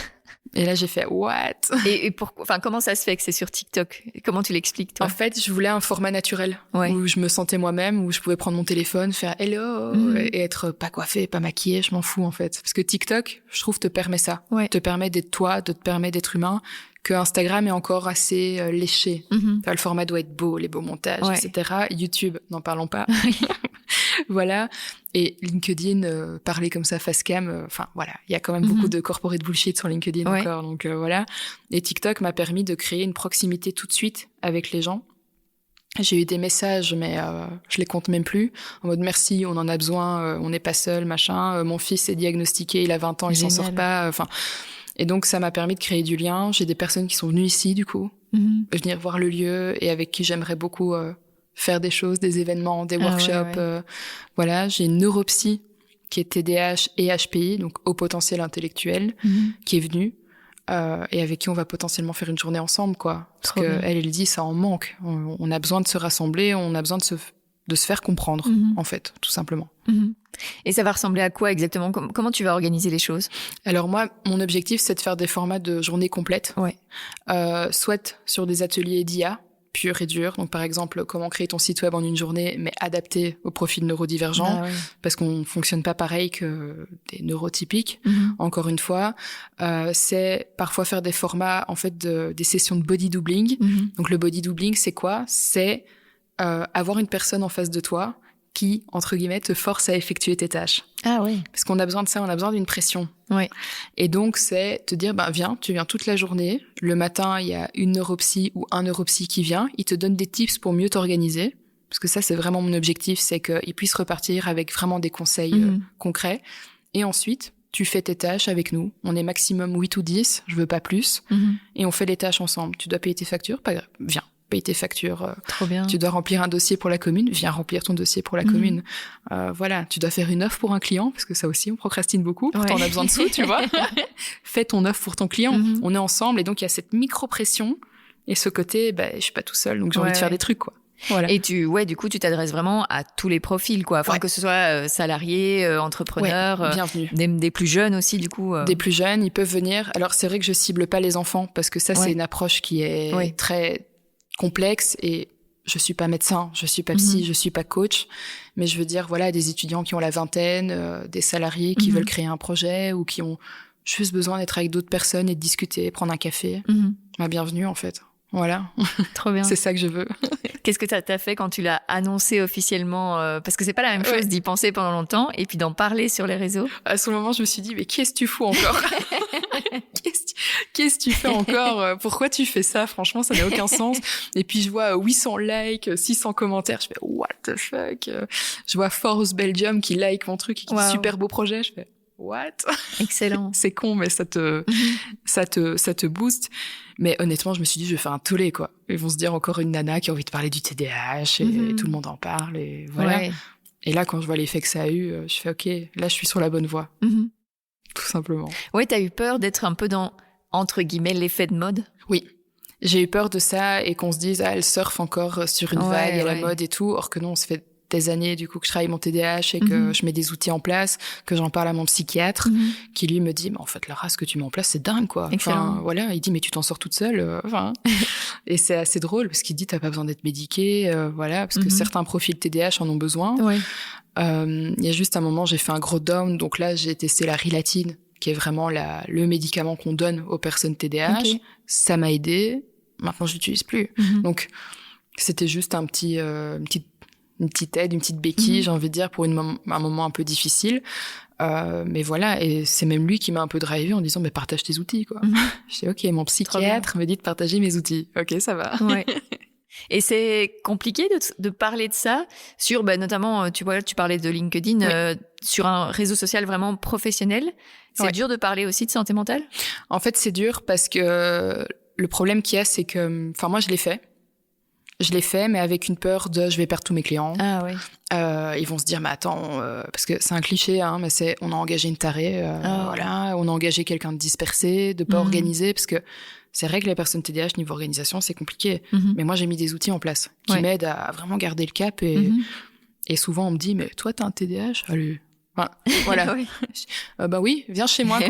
Et là, j'ai fait what?
Et comment ça se fait que c'est sur TikTok? Comment tu l'expliques, toi?
En fait, je voulais un format naturel où je me sentais moi-même, où je pouvais prendre mon téléphone, faire hello et être pas coiffée, pas maquillée, je m'en fous en fait. Parce que TikTok, je trouve, te permet ça. Te permet d'être toi, te permet d'être humain. Que Instagram est encore assez léché. Le format doit être beau, les beaux montages, etc. YouTube, n'en parlons pas. Voilà. Et LinkedIn, parler comme ça face cam, enfin voilà, il y a quand même beaucoup de corporate bullshit sur LinkedIn encore, donc voilà. Et TikTok m'a permis de créer une proximité tout de suite avec les gens. J'ai eu des messages, mais je les compte même plus. En mode merci, on en a besoin, on n'est pas seul, machin. Mon fils est diagnostiqué, il a 20 ans, il s'en sort pas. Enfin, et donc ça m'a permis de créer du lien. J'ai des personnes qui sont venues ici, du coup, venir voir le lieu et avec qui j'aimerais beaucoup faire des choses, des événements, des workshops. Voilà, j'ai une neuropsy qui est TDAH et HPI, donc haut potentiel intellectuel, qui est venue. Et avec qui on va potentiellement faire une journée ensemble, quoi. Parce que elle dit, ça en manque. On a besoin de se rassembler, on a besoin de se faire comprendre, en fait, tout simplement.
Et ça va ressembler à quoi exactement? Comment tu vas organiser les choses?
Alors moi, mon objectif, c'est de faire des formats de journée complète. Soit sur des ateliers d'IA, pur et dur. Donc, par exemple, comment créer ton site web en une journée, mais adapté au profil neurodivergent, parce qu'on fonctionne pas pareil que des neurotypiques. Encore une fois, c'est parfois faire des formats, en fait, des sessions de body doubling. Donc, le body doubling, c'est quoi? C'est avoir une personne en face de toi qui, entre guillemets, te force à effectuer tes tâches.
Ah oui.
Parce qu'on a besoin de ça, on a besoin d'une pression.
Ouais.
Et donc, c'est te dire, tu viens toute la journée. Le matin, il y a une neuropsy ou un neuropsy qui vient. Il te donne des tips pour mieux t'organiser. Parce que ça, c'est vraiment mon objectif, c'est qu'il puisse repartir avec vraiment des conseils concrets. Et ensuite, tu fais tes tâches avec nous. On est maximum 8 ou 10, je veux pas plus. Et on fait les tâches ensemble. Tu dois payer tes factures, pas grave, viens. Paye tes factures.
Trop bien.
Tu dois remplir un dossier pour la commune, viens remplir ton dossier pour la commune. Voilà, tu dois faire une offre pour un client, parce que ça aussi, on procrastine beaucoup. Pourtant, on a besoin de sous, tu vois. Fais ton offre pour ton client. On est ensemble, et donc il y a cette micro-pression, et ce côté, je suis pas tout seul, donc j'ai envie de faire des trucs, quoi. Voilà.
Et du coup, tu t'adresses vraiment à tous les profils, quoi. Enfin, que ce soit salariés, entrepreneurs,
bienvenue.
Des plus jeunes aussi, du coup.
Des plus jeunes, ils peuvent venir. Alors, c'est vrai que je cible pas les enfants, parce que ça, c'est une approche qui est très complexe, et je suis pas médecin, je suis pas psy, je suis pas coach, mais je veux dire, voilà, des étudiants qui ont la vingtaine, des salariés qui veulent créer un projet ou qui ont juste besoin d'être avec d'autres personnes et de discuter, prendre un café. Bienvenue, en fait. Voilà.
Trop bien.
C'est ça que je veux.
Qu'est-ce que ça t'a fait quand tu l'as annoncé officiellement parce que c'est pas la même chose d'y penser pendant longtemps et puis d'en parler sur les réseaux.
À ce moment, je me suis dit, mais qu'est-ce que tu fous encore? Qu'est-ce que tu fais encore? Pourquoi tu fais ça? Franchement, ça n'a aucun sens. Et puis, je vois 800 likes, 600 commentaires. Je fais, what the fuck? Je vois Force Belgium qui like mon truc et qui dit super beau projet. Je fais, what?
Excellent.
C'est con, mais ça te booste. Mais honnêtement, je me suis dit, je vais faire un tollé, quoi. Ils vont se dire encore une nana qui a envie de parler du TDAH et tout le monde en parle et voilà. Ouais. Et là, quand je vois l'effet que ça a eu, je fais, OK, là, je suis sur la bonne voie. Tout simplement.
Ouais, t'as eu peur d'être un peu dans, entre guillemets, l'effet de mode?
Oui. J'ai eu peur de ça et qu'on se dise, elle surfe encore sur une vague à la mode et tout. Or que non, on se fait des années du coup que je travaille mon TDAH et que je mets des outils en place, que j'en parle à mon psychiatre qui lui me dit mais en fait Lara, ce que tu mets en place c'est dingue quoi. Enfin voilà, il dit mais tu t'en sors toute seule et c'est assez drôle parce qu'il dit t'as pas besoin d'être médiquée voilà parce que certains profils TDAH en ont besoin. Il y a juste un moment j'ai fait un gros down, donc là j'ai testé la Rilatine qui est vraiment le médicament qu'on donne aux personnes TDAH. Ça m'a aidé, maintenant je l'utilise plus. Donc c'était juste une petite aide, une petite béquille, j'ai envie de dire, pour un moment un peu difficile. Mais voilà, et c'est même lui qui m'a un peu drivé en disant, mais partage tes outils, quoi. Je dis, OK, mon psychiatre me dit de partager mes outils. OK, ça va.
Ouais. Et c'est compliqué de parler de ça sur, notamment, tu vois, tu parlais de LinkedIn, sur un réseau social vraiment professionnel. C'est dur de parler aussi de santé mentale?
En fait, c'est dur parce que le problème qu'il y a, c'est que, moi, je l'ai fait. Je l'ai fait, mais avec une peur de je vais perdre tous mes clients.
Ah ouais.
Ils vont se dire, mais attends, parce que c'est un cliché, mais on a engagé une tarée, voilà, on a engagé quelqu'un de dispersé, de pas organisé, parce que c'est vrai que les personnes TDAH niveau organisation, c'est compliqué. Mais moi, j'ai mis des outils en place qui m'aident à vraiment garder le cap et souvent on me dit, mais toi, t'as un TDAH? Allez. Enfin, voilà. Oui, viens chez moi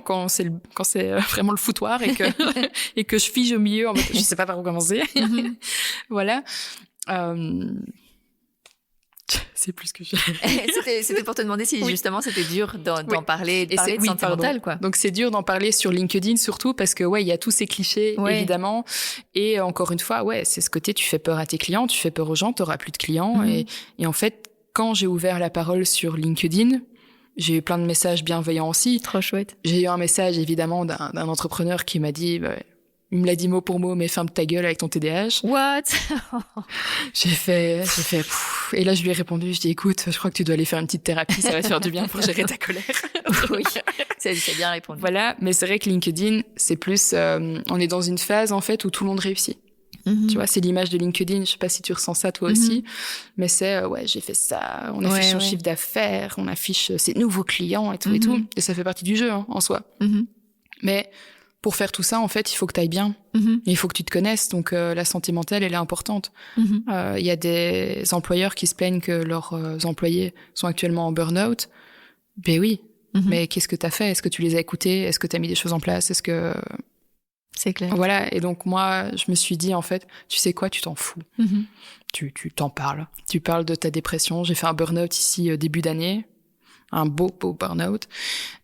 quand c'est vraiment le foutoir et que je fige au milieu en mode, je sais pas par où commencer. Voilà. C'est plus que je...
C'était pour te demander si justement c'était dur d'en parler, de santé mentale, quoi.
Donc c'est dur d'en parler sur LinkedIn surtout parce que il y a tous ces clichés évidemment, et encore une fois c'est ce côté tu fais peur à tes clients, tu fais peur aux gens, t'auras plus de clients et en fait quand j'ai ouvert la parole sur LinkedIn, j'ai eu plein de messages bienveillants aussi.
Trop chouette.
J'ai eu un message évidemment d'un entrepreneur qui m'a dit Il me l'a dit mot pour mot, mais ferme ta gueule avec ton TDAH.
What?
J'ai fait, et là, je lui ai répondu, je dis, écoute, je crois que tu dois aller faire une petite thérapie, ça va te faire du bien pour gérer ta colère.
Oui, c'est bien répondu.
Voilà, mais c'est vrai que LinkedIn, c'est plus, on est dans une phase, en fait, où tout le monde réussit. Tu vois, c'est l'image de LinkedIn. Je sais pas si tu ressens ça toi aussi, mais c'est ouais, j'ai fait ça, on affiche son chiffre d'affaires, on affiche ses nouveaux clients et tout et tout, et ça fait partie du jeu en soi. Mais pour faire tout ça, en fait, il faut que tu ailles bien, il faut que tu te connaisses. Donc la santé mentale, elle est importante. Il y a des employeurs qui se plaignent que leurs employés sont actuellement en burn-out. Ben oui, mais qu'est-ce que t'as fait? Est-ce que tu les as écoutés? Est-ce que t'as mis des choses en place? Est-ce que
c'est clair.
Voilà, et donc moi, je me suis dit, en fait, tu sais quoi, tu t'en fous. Tu t'en parles. Tu parles de ta dépression. J'ai fait un burn-out ici début d'année, un beau burn-out.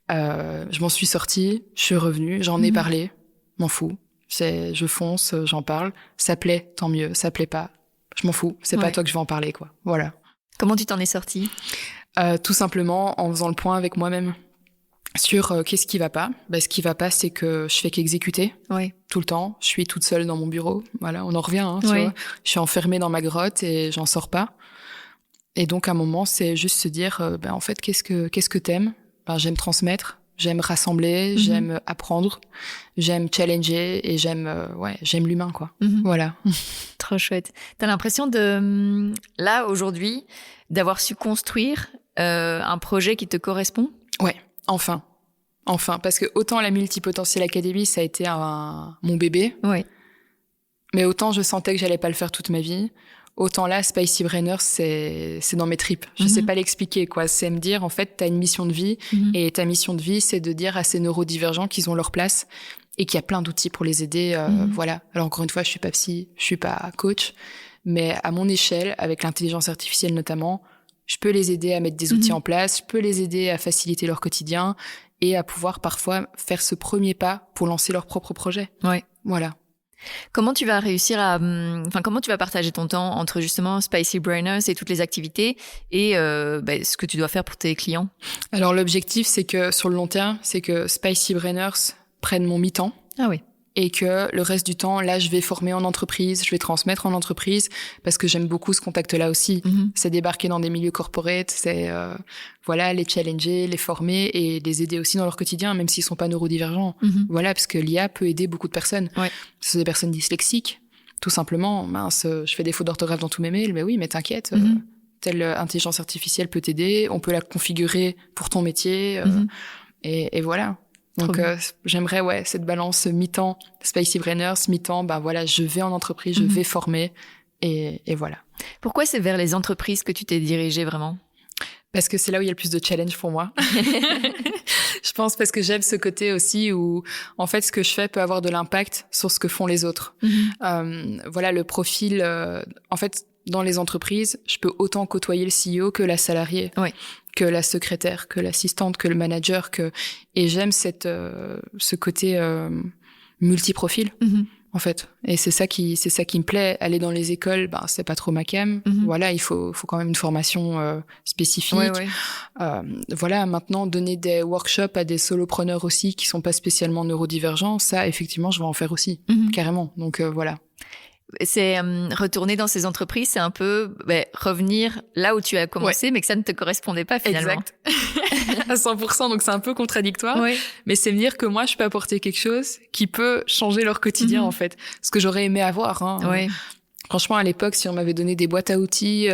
Je m'en suis sortie, je suis revenue, j'en ai parlé, m'en fous. Je fonce, j'en parle. Ça plaît, tant mieux. Ça plaît pas, je m'en fous. C'est pas toi que je vais en parler, quoi. Voilà.
Comment tu t'en es sortie?
Tout simplement en faisant le point avec moi-même. Sur qu'est-ce qui va pas. Ce qui va pas, c'est que je fais qu'exécuter tout le temps. Je suis toute seule dans mon bureau. Voilà, on en revient. Tu vois. Je suis enfermée dans ma grotte et j'en sors pas. Et donc, à un moment, c'est juste se dire, en fait, qu'est-ce que t'aimes? J'aime transmettre, j'aime rassembler, j'aime apprendre, j'aime challenger et j'aime l'humain, quoi. Voilà.
Trop chouette. T'as l'impression de, là, aujourd'hui, d'avoir su construire un projet qui te correspond?
Ouais. Enfin, parce que autant la Multipotentiel Academy, ça a été mon bébé. Mais autant je sentais que j'allais pas le faire toute ma vie. Autant là, Spicy Brainers, c'est dans mes tripes. Je sais pas l'expliquer, quoi. C'est me dire, en fait, t'as une mission de vie. Et ta mission de vie, c'est de dire à ces neurodivergents qu'ils ont leur place et qu'il y a plein d'outils pour les aider. Voilà. Alors, encore une fois, je suis pas psy, je suis pas coach. Mais à mon échelle, avec l'intelligence artificielle notamment, je peux les aider à mettre des outils en place, je peux les aider à faciliter leur quotidien et à pouvoir parfois faire ce premier pas pour lancer leur propre projet. Voilà.
Comment tu vas réussir comment tu vas partager ton temps entre justement Spicy Brainers et toutes les activités et ce que tu dois faire pour tes clients?
Alors l'objectif, c'est que sur le long terme, c'est que Spicy Brainers prennent mon mi-temps.
Ah oui.
Et que le reste du temps, là, je vais former en entreprise, je vais transmettre en entreprise, parce que j'aime beaucoup ce contact-là aussi. C'est débarquer dans des milieux corporate, c'est les challenger, les former et les aider aussi dans leur quotidien, même s'ils sont pas neurodivergents. Voilà, parce que l'IA peut aider beaucoup de personnes. Ce sont des personnes dyslexiques, tout simplement. Mince, je fais des fautes d'orthographe dans tous mes mails, mais oui, mais t'inquiète, telle intelligence artificielle peut t'aider, on peut la configurer pour ton métier, et voilà. Donc j'aimerais cette balance mi-temps Spicy Brainers, mi-temps je vais en entreprise, je vais former et voilà.
Pourquoi c'est vers les entreprises que tu t'es dirigée vraiment?
Parce que c'est là où il y a le plus de challenge pour moi. Je pense parce que j'aime ce côté aussi où en fait ce que je fais peut avoir de l'impact sur ce que font les autres. Le profil en fait dans les entreprises, je peux autant côtoyer le CEO que la salariée. Que la secrétaire, que l'assistante, que le manager, et j'aime ce côté multiprofil en fait. Et c'est ça qui me plaît. Aller dans les écoles, c'est pas trop ma cam. Voilà, il faut quand même une formation spécifique. Maintenant donner des workshops à des solopreneurs aussi qui sont pas spécialement neurodivergents, ça effectivement je vais en faire aussi carrément. Donc voilà.
C'est retourner dans ces entreprises, c'est un peu revenir là où tu as commencé, mais que ça ne te correspondait pas finalement.
Exact. À 100%, donc c'est un peu contradictoire. Mais c'est me dire que moi, je peux apporter quelque chose qui peut changer leur quotidien en fait. Ce que j'aurais aimé avoir. Franchement, à l'époque, si on m'avait donné des boîtes à outils,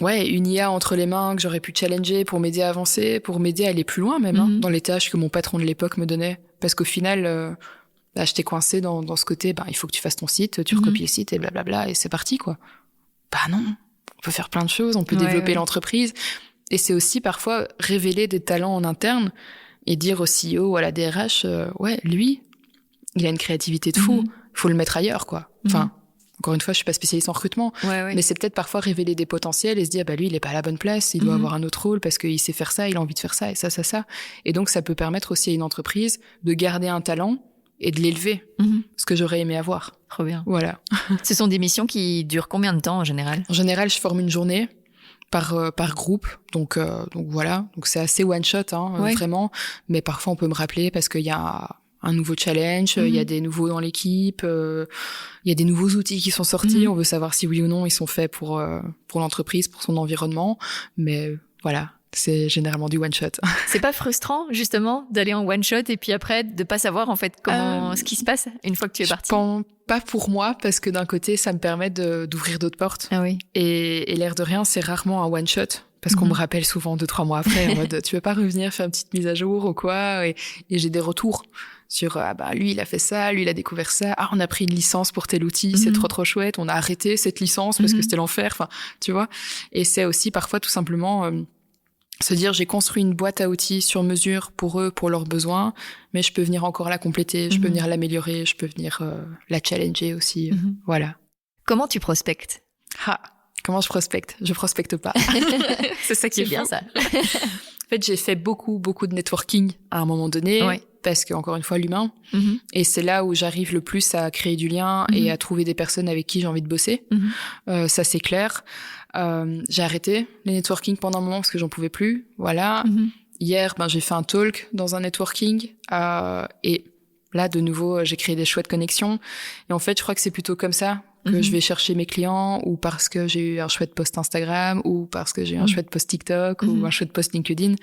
une IA entre les mains que j'aurais pu challenger pour m'aider à avancer, pour m'aider à aller plus loin même, dans les tâches que mon patron de l'époque me donnait. Parce qu'au final... j'étais coincée dans ce côté, il faut que tu fasses ton site, tu recopies le site et blablabla, et c'est parti, quoi. Non, on peut faire plein de choses, on peut développer l'entreprise. Et c'est aussi parfois révéler des talents en interne et dire au CEO ou à la DRH, lui, il a une créativité de fou, faut le mettre ailleurs, quoi. Enfin, encore une fois, je suis pas spécialiste en recrutement, mais c'est peut-être parfois révéler des potentiels et se dire, lui, il est pas à la bonne place, il doit avoir un autre rôle parce qu'il sait faire ça, il a envie de faire ça et ça. Et donc, ça peut permettre aussi à une entreprise de garder un talent et de l'élever, ce que j'aurais aimé avoir.
Trop bien.
Voilà.
Ce sont des missions qui durent combien de temps en général?
En général, je forme une journée par groupe, donc voilà. Donc c'est assez one shot, vraiment. Mais parfois on peut me rappeler parce qu'il y a un nouveau challenge, il y a des nouveaux dans l'équipe, il y a des nouveaux outils qui sont sortis, on veut savoir si oui ou non ils sont faits pour l'entreprise, pour son environnement, mais voilà, c'est généralement du one shot.
C'est pas frustrant justement d'aller en one shot et puis après de pas savoir en fait comment ce qui se passe une fois que tu es parti?
Je pense pas pour moi, parce que d'un côté ça me permet d'ouvrir d'autres portes.
Ah oui.
Et l'air de rien, c'est rarement un one shot. Parce qu'on me rappelle souvent 2-3 mois après, en mode, tu veux pas revenir faire une petite mise à jour ou quoi? Et j'ai des retours sur, lui, il a fait ça, lui, il a découvert ça. Ah, on a pris une licence pour tel outil, c'est trop chouette. On a arrêté cette licence parce que c'était l'enfer. Enfin, tu vois. Et c'est aussi parfois tout simplement, se dire, j'ai construit une boîte à outils sur mesure pour eux, pour leurs besoins, mais je peux venir encore la compléter, je peux venir l'améliorer, je peux venir la challenger aussi. Voilà.
Comment tu prospectes?
Comment je prospecte? Je prospecte pas. C'est ça qui est
bien,
fou.
ça.
En fait, j'ai fait beaucoup de networking à un moment donné, parce que, encore une fois, l'humain. Et c'est là où j'arrive le plus à créer du lien et à trouver des personnes avec qui j'ai envie de bosser. Ça, c'est clair. J'ai arrêté les networking pendant un moment parce que j'en pouvais plus. Voilà. Hier, j'ai fait un talk dans un networking, et là, de nouveau, j'ai créé des chouettes connexions. Et en fait, je crois que c'est plutôt comme ça que je vais chercher mes clients, ou parce que j'ai eu un chouette post Instagram, ou parce que j'ai eu un chouette post TikTok, ou un chouette post LinkedIn.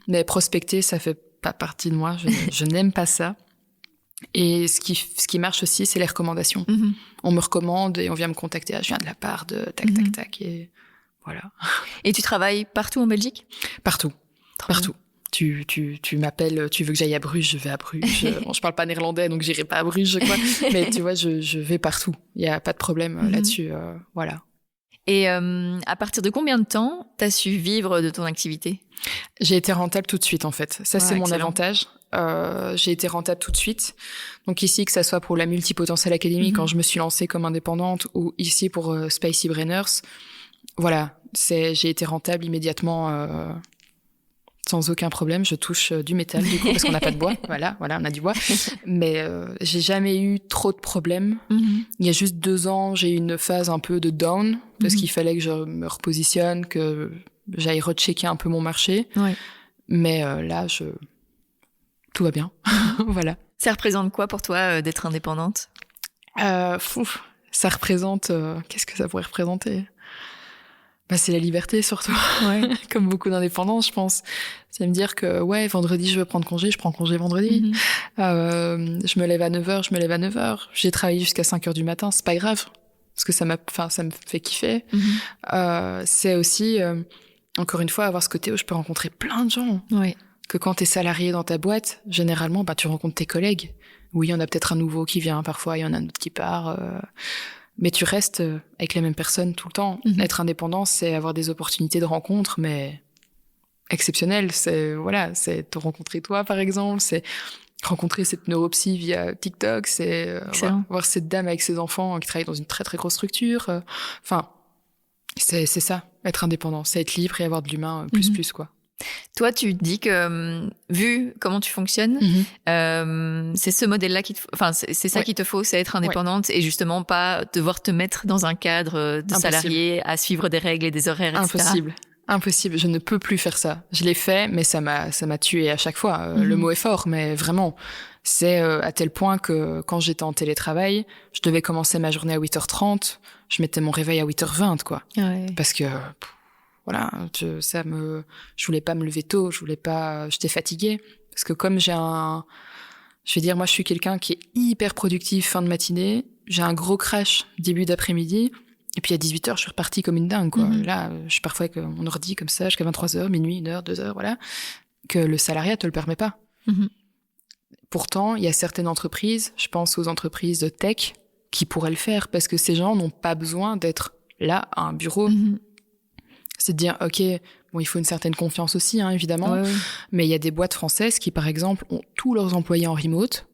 Mais prospecter, ça fait pas partie de moi. Je n'aime pas ça. Et ce qui marche aussi, c'est les recommandations. On me recommande et on vient me contacter. Je viens de la part de tac, et voilà.
Et tu travailles partout en Belgique?
Partout. Partout. Tu m'appelles, tu veux que j'aille à Bruges, je vais à Bruges. Bon, je parle pas néerlandais, donc j'irai pas à Bruges, quoi. Mais tu vois, je vais partout. Il y a pas de problème là-dessus, voilà.
Et à partir de combien de temps t'as su vivre de ton activité?
J'ai été rentable tout de suite, en fait. Ça, c'est mon
excellent.
avantage. J'ai été rentable tout de suite. Donc ici, que ça soit pour la Multipotentiel Academy, quand je me suis lancée comme indépendante, ou ici pour Spicy Brainers, voilà, j'ai été rentable immédiatement. Sans aucun problème, je touche du métal du coup parce qu'on n'a pas de bois. Voilà, on a du bois. Mais j'ai jamais eu trop de problèmes. Il y a juste 2 ans, j'ai eu une phase un peu de down parce qu'il fallait que je me repositionne, que j'aille rechecker un peu mon marché. Mais là, tout va bien. Voilà.
Ça représente quoi pour toi d'être indépendante?
Ça représente... qu'est-ce que ça pourrait représenter? C'est la liberté surtout, comme beaucoup d'indépendants, je pense. C'est me dire que vendredi je veux prendre congé, je prends congé vendredi. Je me lève à 9h, je me lève à 9h. J'ai travaillé jusqu'à 5h du matin, c'est pas grave parce que ça me fait kiffer. C'est aussi encore une fois avoir ce côté où je peux rencontrer plein de gens. Que quand t'es salarié dans ta boîte, généralement tu rencontres tes collègues. Oui, il y en a peut-être un nouveau qui vient, parfois il y en a un autre qui part. Mais tu restes avec les mêmes personnes tout le temps. Être indépendant, c'est avoir des opportunités de rencontre, mais exceptionnelles. C'est te rencontrer toi, par exemple. C'est rencontrer cette neuropsy via TikTok. C'est voir cette dame avec ses enfants qui travaille dans une très, très grosse structure. Enfin, c'est ça, être indépendant. C'est être libre et avoir de l'humain plus, quoi.
Toi, tu dis que, vu comment tu fonctionnes, c'est ce modèle-là c'est ça qu'il te faut, c'est être indépendante et justement pas devoir te mettre dans un cadre de salarié à suivre des règles et des horaires, etc.
Impossible. Je ne peux plus faire ça. Je l'ai fait, mais ça m'a tué à chaque fois. Le mot est fort, mais vraiment. C'est à tel point que quand j'étais en télétravail, je devais commencer ma journée à 8h30. Je mettais mon réveil à 8h20, quoi. Parce que... Voilà, je voulais pas me lever tôt, j'étais fatiguée. Parce que comme moi je suis quelqu'un qui est hyper productif fin de matinée, j'ai un gros crash début d'après-midi, et puis à 18h, je suis repartie comme une dingue, quoi. Là, je suis parfois avec mon ordi comme ça, jusqu'à 23h, minuit, 1h, 2h, voilà. Que le salariat te le permet pas. Pourtant, il y a certaines entreprises, je pense aux entreprises de tech, qui pourraient le faire, parce que ces gens n'ont pas besoin d'être là, à un bureau. C'est de dire, ok, bon, il faut une certaine confiance aussi, hein, évidemment. Mais il y a des boîtes françaises qui, par exemple, ont tous leurs employés en remote.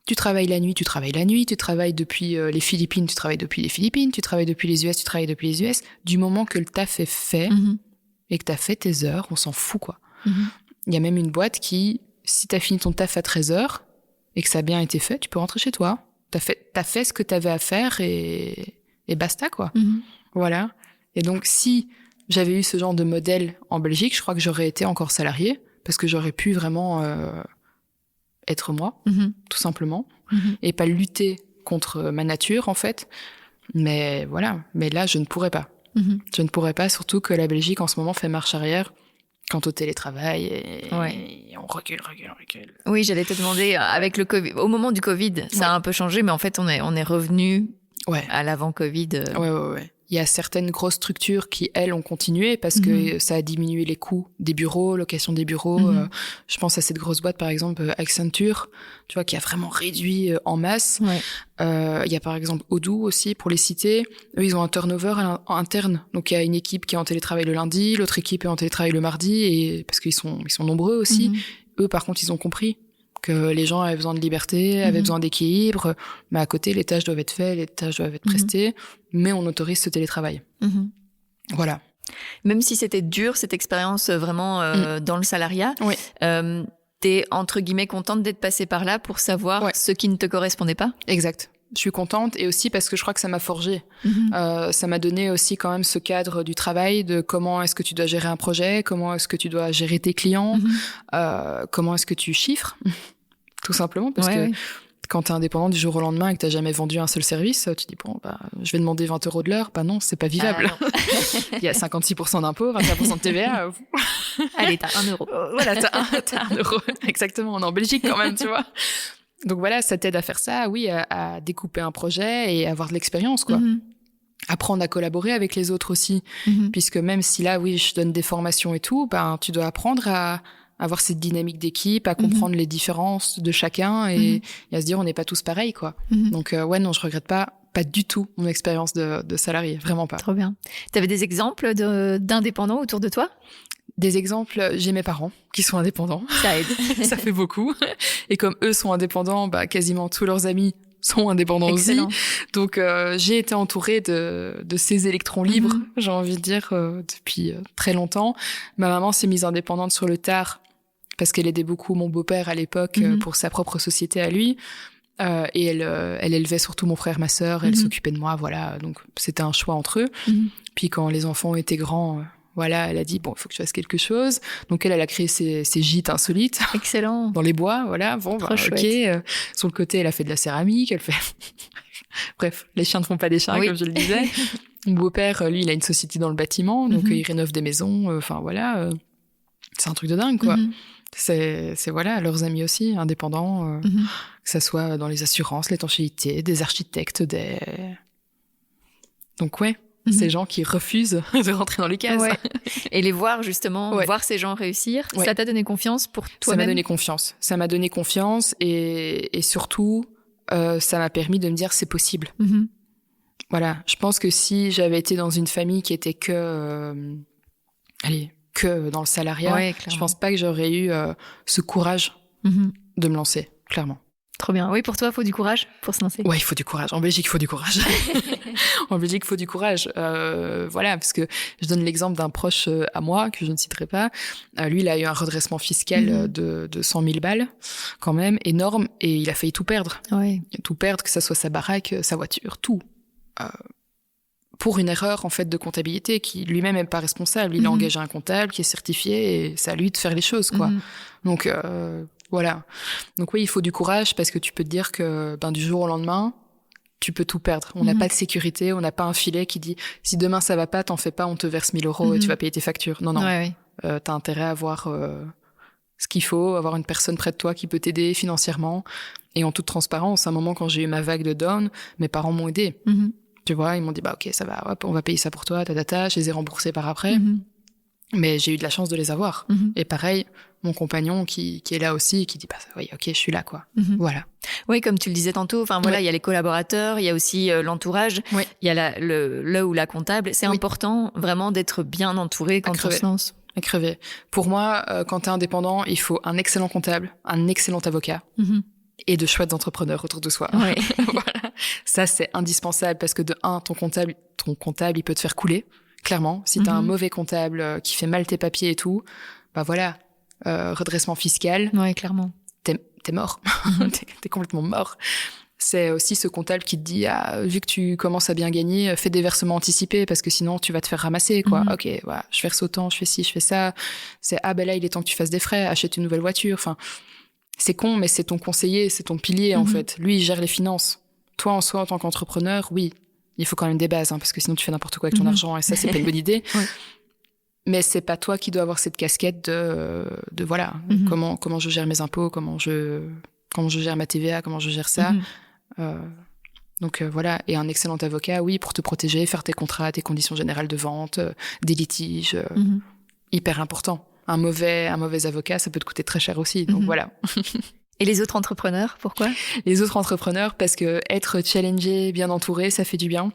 Tu travailles la nuit, tu travailles depuis les Philippines, tu travailles depuis les Philippines, tu travailles depuis les US, tu travailles depuis les US. Du moment que le taf est fait et que t'as fait tes heures, on s'en fout, quoi. Il y a même une boîte qui, si t'as fini ton taf à 13h et que ça a bien été fait, tu peux rentrer chez toi. T'as fait ce que t'avais à faire et basta, quoi. Voilà. Et donc, si j'avais eu ce genre de modèle en Belgique, je crois que j'aurais été encore salariée parce que j'aurais pu vraiment être moi, tout simplement,
Mhm.
et pas lutter contre ma nature, en fait. Mais voilà. Mais là, je ne pourrais pas.
Mhm.
Je ne pourrais pas, surtout que la Belgique, en ce moment, fait marche arrière quant au télétravail et on recule.
Oui, j'allais te demander, avec le Covid, au moment du Covid, ça a un peu changé, mais en fait, on est revenu à l'avant-Covid.
Ouais. Il y a certaines grosses structures qui, elles, ont continué parce que ça a diminué les coûts des bureaux, location des bureaux. Je pense à cette grosse boîte, par exemple, Accenture, tu vois, qui a vraiment réduit en masse.
Ouais.
Il y a par exemple Odoo aussi, pour les citer. Eux, ils ont un turnover interne. Donc, il y a une équipe qui est en télétravail le lundi, l'autre équipe est en télétravail le mardi, et parce qu'ils sont nombreux aussi. Eux, par contre, ils ont compris que les gens avaient besoin de liberté, avaient besoin d'équilibre, mais à côté, les tâches doivent être faites, les tâches doivent être prestées, mais on autorise ce télétravail. Voilà.
Même si c'était dur, cette expérience vraiment dans le salariat, t'es entre guillemets contente d'être passée par là pour savoir ce qui ne te correspondait pas?
Exact. Je suis contente, et aussi parce que je crois que ça m'a forgé. Ça m'a donné aussi quand même ce cadre du travail, de comment est-ce que tu dois gérer un projet, comment est-ce que tu dois gérer tes clients, comment est-ce que tu chiffres, tout simplement, parce que quand t'es indépendant du jour au lendemain et que t'as jamais vendu un seul service, tu dis bon, bah, je vais demander 20 € de l'heure. Bah non, c'est pas vivable. Il y a 56% d'impôts, 25% de TVA.
Allez, t'as 1 euro.
Voilà, t'as 1 euro. Exactement. On est en Belgique quand même, tu vois. Donc voilà, ça t'aide à faire ça, oui, à découper un projet et avoir de l'expérience, quoi. Apprendre à collaborer avec les autres aussi. Puisque même si là, oui, je donne des formations et tout, ben, tu dois apprendre à avoir cette dynamique d'équipe, à comprendre les différences de chacun et à se dire on n'est pas tous pareils, quoi. Donc non, je regrette pas du tout mon expérience de salarié, vraiment pas.
Trop bien. T'avais des exemples d'indépendants autour de toi?
Des exemples, j'ai mes parents qui sont indépendants.
Ça aide.
Ça fait beaucoup. Et comme eux sont indépendants, bah quasiment tous leurs amis sont indépendants aussi. Donc j'ai été entourée de ces électrons libres, j'ai envie de dire, depuis très longtemps. Ma maman s'est mise indépendante sur le tard parce qu'elle aidait beaucoup mon beau-père à l'époque pour sa propre société à lui. Et elle élevait surtout mon frère, ma sœur, elle s'occupait de moi, voilà. Donc c'était un choix entre eux. Puis quand les enfants étaient grands, voilà, elle a dit bon, il faut que je fasse quelque chose. Donc elle a créé ses gîtes insolites.
Excellent.
Dans les bois, voilà. Bon, bah, ok. Sur le côté, elle a fait de la céramique, elle fait. Bref, les chiens ne font pas des chiens, comme je le disais. Mon beau-père, lui, il a une société dans le bâtiment, donc il rénove des maisons. Enfin voilà, c'est un truc de dingue, quoi. C'est voilà, leurs amis aussi, indépendants, que ça soit dans les assurances, l'étanchéité, des architectes, donc ces gens qui refusent de rentrer dans les cases.
Et les voir justement, voir ces gens réussir, ça t'a donné confiance pour toi-même?
Ça m'a donné confiance et surtout, ça m'a permis de me dire c'est possible. Voilà, je pense que si j'avais été dans une famille qui était que dans le salariat, je pense pas que j'aurais eu ce courage de me lancer, clairement.
Trop bien. Oui, pour toi, il faut du courage pour se lancer.
Ouais, il faut du courage. En Belgique, il faut du courage. En Belgique, il faut du courage. Voilà, parce que je donne l'exemple d'un proche à moi, que je ne citerai pas. Lui, il a eu un redressement fiscal de 100 000 balles, quand même, énorme, et il a failli tout perdre. Tout perdre, que ça soit sa baraque, sa voiture, tout. Pour une erreur, en fait, de comptabilité, qui lui-même n'est pas responsable. Il a engagé un comptable qui est certifié, et c'est à lui de faire les choses, quoi. Donc, voilà. Donc oui, il faut du courage parce que tu peux te dire que du jour au lendemain, tu peux tout perdre. On n'a pas de sécurité, on n'a pas un filet qui dit si demain ça va pas, t'en fais pas, on te verse 1 000 € et tu vas payer tes factures. Non. T'as intérêt à avoir ce qu'il faut, avoir une personne près de toi qui peut t'aider financièrement. Et en toute transparence, à un moment quand j'ai eu ma vague de down, mes parents m'ont aidé. Tu vois, ils m'ont dit ok, ça va, hop, on va payer ça pour toi, je les ai remboursés par après. Mais j'ai eu de la chance de les avoir. Et pareil, mon compagnon qui est là aussi et qui dit oui, ok, je suis là, quoi. Voilà.
Oui, comme tu le disais tantôt, enfin voilà, il y a les collaborateurs, il y a aussi l'entourage, il y a le ou la comptable. C'est important vraiment d'être bien entouré quand on se lance.
À crever. Pour moi, quand t'es indépendant, il faut un excellent comptable, un excellent avocat et de chouettes entrepreneurs autour de soi. Voilà. Ça, c'est indispensable parce que de un, ton comptable, il peut te faire couler. Clairement, si t'as un mauvais comptable qui fait mal tes papiers et tout, voilà, redressement fiscal.
Ouais, clairement.
T'es mort. T'es complètement mort. C'est aussi ce comptable qui te dit, vu que tu commences à bien gagner, fais des versements anticipés parce que sinon tu vas te faire ramasser, quoi. Ok, voilà, je verse autant, je fais ci, je fais ça. C'est, là, il est temps que tu fasses des frais, achète une nouvelle voiture. Enfin, c'est con, mais c'est ton conseiller, c'est ton pilier, en fait. Lui, il gère les finances. Toi, en soi, en tant qu'entrepreneur, oui, il faut quand même des bases, parce que sinon tu fais n'importe quoi avec ton argent, et ça, c'est pas une bonne idée. Ouais. Mais c'est pas toi qui dois avoir cette casquette de voilà, comment je gère mes impôts, comment je gère ma TVA, comment je gère ça. Donc voilà, et un excellent avocat, oui, pour te protéger, faire tes contrats, tes conditions générales de vente, des litiges, hyper important. Un mauvais avocat, ça peut te coûter très cher aussi, donc voilà.
Et les autres entrepreneurs, pourquoi ?
Les autres entrepreneurs, parce que être challengé, bien entouré, ça fait du bien.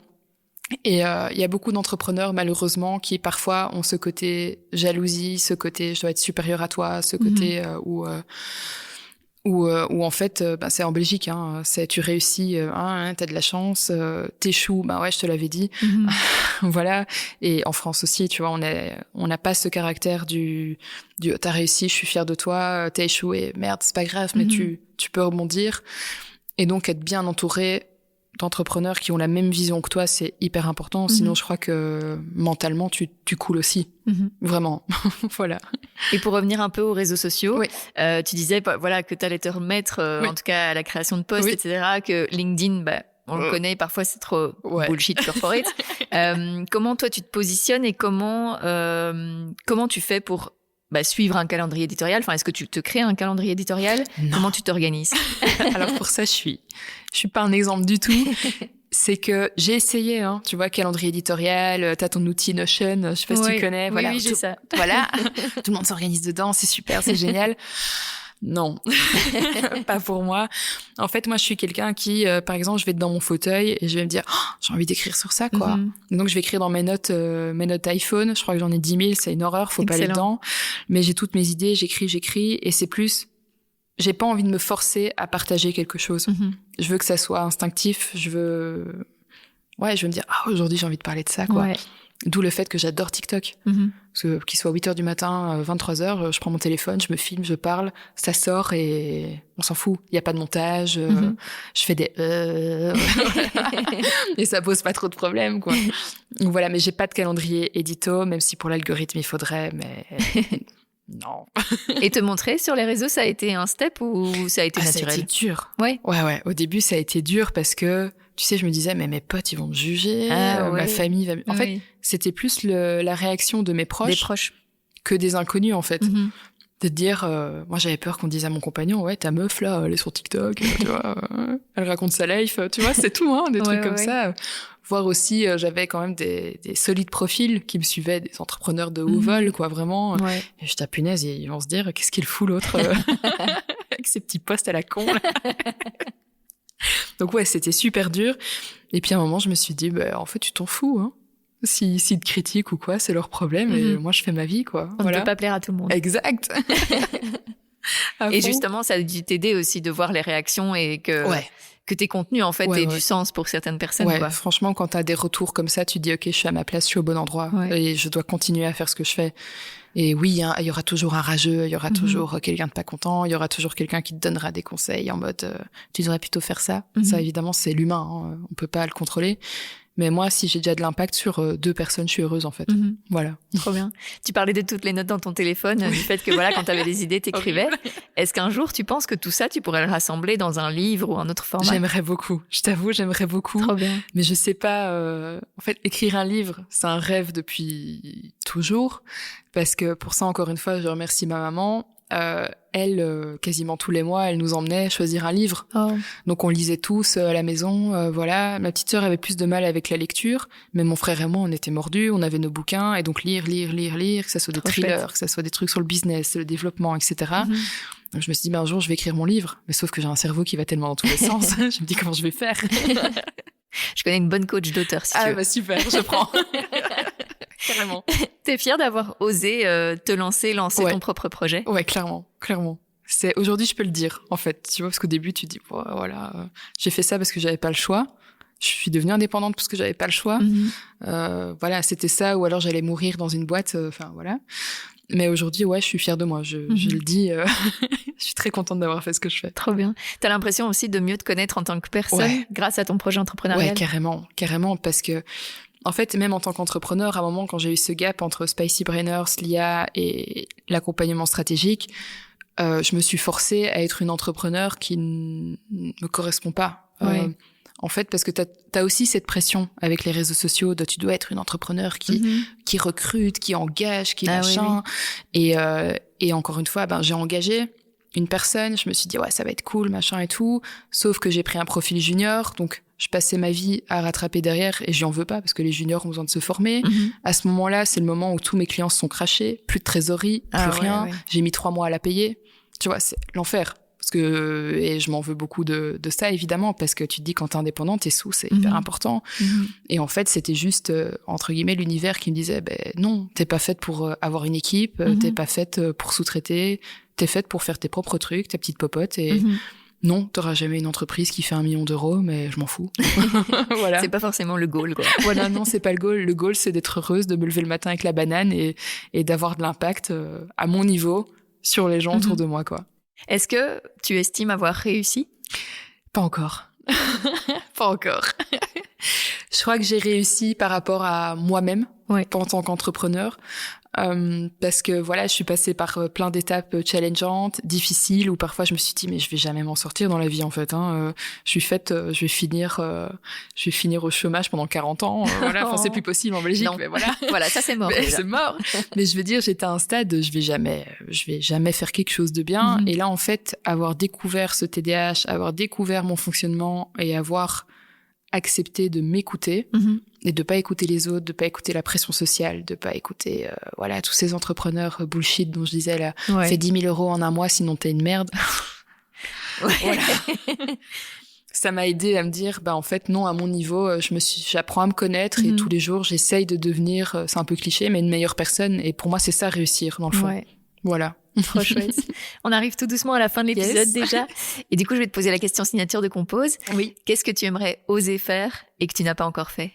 Et il y a beaucoup d'entrepreneurs, malheureusement, qui parfois ont ce côté jalousie, ce côté je dois être supérieur à toi, ce côté où en fait, c'est en Belgique, c'est tu réussis, t'as de la chance, t'échoues, ouais, je te l'avais dit, voilà. Et en France aussi, tu vois, on n'a pas ce caractère du t'as réussi, je suis fière de toi, t'as échoué, merde, c'est pas grave, mais tu peux rebondir. Et donc être bien entouré d'entrepreneurs qui ont la même vision que toi, c'est hyper important. Sinon, je crois que mentalement, tu coules aussi. Vraiment. Voilà.
Et pour revenir un peu aux réseaux sociaux, tu disais voilà, que tu allais te remettre, en tout cas, à la création de posts, etc., que LinkedIn, on le connaît, parfois c'est trop bullshit corporate. Comment toi, tu te positionnes et comment tu fais pour suivre un calendrier éditorial? Enfin, est-ce que tu te crées un calendrier éditorial? Non. Comment tu t'organises?
Alors pour ça, je suis pas un exemple du tout. C'est que j'ai essayé, tu vois, calendrier éditorial, t'as ton outil Notion, je sais pas si tu connais. Voilà,
oui, j'ai ça.
Voilà, tout le monde s'organise dedans, c'est super, c'est génial. Non, pas pour moi. En fait, moi, je suis quelqu'un qui, par exemple, je vais être dans mon fauteuil et je vais me dire, j'ai envie d'écrire sur ça, quoi. Donc, je vais écrire dans mes notes iPhone. Je crois que j'en ai 10 000, c'est une horreur, faut pas aller dedans. Mais j'ai toutes mes idées, j'écris, et c'est plus, j'ai pas envie de me forcer à partager quelque chose. Je veux que ça soit instinctif. Je veux me dire, aujourd'hui, j'ai envie de parler de ça, quoi. Ouais. D'où le fait que j'adore TikTok. Parce que qu'il soit 8h du matin, 23h, je prends mon téléphone, je me filme, je parle, ça sort et on s'en fout. Il y a pas de montage, je fais des et ça pose pas trop de problèmes, quoi. Donc voilà, mais j'ai pas de calendrier édito, même si pour l'algorithme il faudrait, mais non.
Et te montrer sur les réseaux, ça a été un step ou ça a été naturel?
Ça a été dur.
Ouais.
Au début, ça a été dur parce que tu sais, je me disais, mais mes potes, ils vont me juger, ma famille va... En fait, c'était plus la réaction de mes proches, que des inconnus, en fait. De dire, moi, j'avais peur qu'on dise à mon compagnon, ouais, ta meuf, là, elle est sur TikTok, tu vois, elle raconte sa life, tu vois, c'est tout, des trucs comme ça. Voir aussi, j'avais quand même des solides profils qui me suivaient, des entrepreneurs de haut vol, quoi, vraiment. Ouais. Et je tape punaise, et ils vont se dire, qu'est-ce qu'il fout, l'autre, avec ses petits posts à la con, là. Donc c'était super dur. Et puis à un moment, je me suis dit, en fait, tu t'en fous, S'ils te critiquent ou quoi, c'est leur problème. Et moi, je fais ma vie, quoi.
On ne peut pas plaire à tout le monde.
Exact.
Et justement, ça a dû t'aider aussi de voir les réactions et que tes contenus, en fait, aient du sens pour certaines personnes.
Ouais,
quoi.
Franchement, quand t'as des retours comme ça, tu te dis, OK, je suis à ma place, je suis au bon endroit. Et je dois continuer à faire ce que je fais. Et oui, il y aura toujours un rageux, il y aura toujours quelqu'un de pas content, il y aura toujours quelqu'un qui te donnera des conseils en mode tu devrais plutôt faire ça. Ça, évidemment, c'est l'humain, on peut pas le contrôler. Mais moi, si j'ai déjà de l'impact sur 2 personnes, je suis heureuse, en fait. Voilà.
Trop bien. Tu parlais de toutes les notes dans ton téléphone, du fait que quand t'avais des idées, t'écrivais. Est-ce qu'un jour, tu penses que tout ça, tu pourrais le rassembler dans un livre ou un autre format?
J'aimerais beaucoup. Je t'avoue, j'aimerais beaucoup.
Trop bien.
Mais je sais pas, en fait, écrire un livre, c'est un rêve depuis toujours. Parce que pour ça, encore une fois, je remercie ma maman. Elle, quasiment tous les mois, elle nous emmenait choisir un livre. Donc on lisait tous à la maison, voilà. Ma petite sœur avait plus de mal avec la lecture, mais mon frère et moi, on était mordus, on avait nos bouquins, et donc lire, que ça soit des thrillers, que ça soit des trucs sur le business, le développement, etc. Donc je me suis dit, un jour, je vais écrire mon livre. Mais sauf que j'ai un cerveau qui va tellement dans tous les sens. Je me dis, comment je vais faire?
Je connais une bonne coach d'auteur, si tu veux.
Super, je prends. Carrément.
T'es fière d'avoir osé te lancer ton propre projet?
Ouais, clairement. Aujourd'hui, je peux le dire, en fait. Tu vois, parce qu'au début, tu dis, j'ai fait ça parce que j'avais pas le choix. Je suis devenue indépendante parce que j'avais pas le choix. Voilà, c'était ça, ou alors j'allais mourir dans une boîte. Voilà. Mais aujourd'hui, je suis fière de moi. Je le dis. Je suis très contente d'avoir fait ce que je fais.
Trop bien. T'as l'impression aussi de mieux te connaître en tant que personne grâce à ton projet entrepreneurial?
Ouais, carrément, parce que en fait, même en tant qu'entrepreneur, à un moment, quand j'ai eu ce gap entre Spicy Brainers, l'IA et l'accompagnement stratégique, je me suis forcée à être une entrepreneur qui ne me correspond pas.
Ouais.
En fait, parce que t'as aussi cette pression avec les réseaux sociaux de tu dois être une entrepreneur qui recrute, qui engage, qui machin. Oui. Et encore une fois, j'ai engagé une personne. Je me suis dit ouais, ça va être cool, machin et tout. Sauf que j'ai pris un profil junior, donc je passais ma vie à rattraper derrière et j'y en veux pas parce que les juniors ont besoin de se former. À ce moment-là, c'est le moment où tous mes clients se sont crachés, plus de trésorerie, plus rien. Ouais. J'ai mis 3 mois à la payer. Tu vois, c'est l'enfer. Et je m'en veux beaucoup de ça, évidemment, parce que tu te dis, quand t'es indépendant, tes sous, c'est hyper important. Et en fait, c'était juste, entre guillemets, l'univers qui me disait, non, t'es pas faite pour avoir une équipe, t'es pas faite pour sous-traiter, t'es faite pour faire tes propres trucs, ta petite popote, et non, t'auras jamais une entreprise qui fait 1 million d'euros, mais je m'en fous. Voilà.
C'est pas forcément le goal, quoi.
Voilà, non, c'est pas le goal. Le goal, c'est d'être heureuse, de me lever le matin avec la banane et d'avoir de l'impact à mon niveau sur les gens autour de moi, quoi.
Est-ce que tu estimes avoir réussi ?
Pas encore. Pas encore. Je crois que j'ai réussi par rapport à moi-même, pas en tant qu'entrepreneur. Parce que voilà, je suis passée par plein d'étapes challengeantes, difficiles, où parfois je me suis dit mais je vais jamais m'en sortir dans la vie en fait. Je vais finir au chômage pendant 40 ans. Voilà, enfin c'est plus possible en Belgique.
Non.
Mais voilà,
voilà, ça c'est mort.
C'est mort. Mais je veux dire, j'étais à un stade, je vais jamais faire quelque chose de bien. Et là en fait, avoir découvert ce TDAH, avoir découvert mon fonctionnement et avoir accepté de m'écouter. Et de pas écouter les autres, de pas écouter la pression sociale, de pas écouter tous ces entrepreneurs bullshit dont je disais là, fais 10 000 euros en 1 mois sinon t'es une merde. Voilà. Ça m'a aidé à me dire en fait non, à mon niveau j'apprends à me connaître et tous les jours j'essaye de devenir, c'est un peu cliché mais une meilleure personne, et pour moi c'est ça réussir dans le fond. Voilà.
Trop chouette. On arrive tout doucement à la fin de l'épisode déjà. Et du coup, je vais te poser la question signature de Compose.
Oui.
Qu'est-ce que tu aimerais oser faire et que tu n'as pas encore fait ?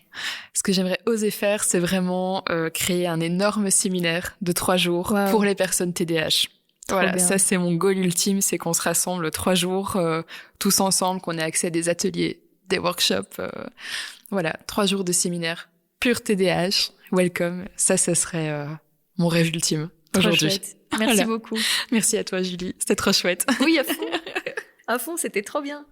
Ce que j'aimerais oser faire, c'est vraiment créer un énorme séminaire de 3 jours pour les personnes TDAH. Voilà, ça c'est mon goal ultime, c'est qu'on se rassemble 3 jours tous ensemble, qu'on ait accès à des ateliers, des workshops. 3 jours de séminaire pur TDAH. Welcome. Ça serait mon rêve ultime aujourd'hui.
Merci beaucoup.
Merci à toi, Julie. C'était trop chouette.
Oui, à fond. À fond, c'était trop bien.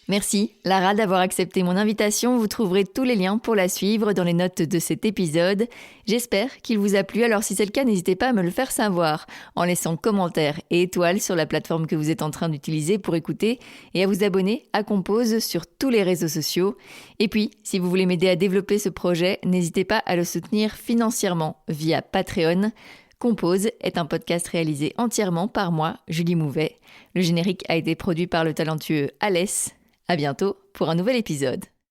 Merci, Lara, d'avoir accepté mon invitation. Vous trouverez tous les liens pour la suivre dans les notes de cet épisode. J'espère qu'il vous a plu. Alors si c'est le cas, n'hésitez pas à me le faire savoir en laissant commentaires et étoiles sur la plateforme que vous êtes en train d'utiliser pour écouter, et à vous abonner à Compose sur tous les réseaux sociaux. Et puis, si vous voulez m'aider à développer ce projet, n'hésitez pas à le soutenir financièrement via Patreon. Compose est un podcast réalisé entièrement par moi, Julie Mouvet. Le générique a été produit par le talentueux Alès. À bientôt pour un nouvel épisode.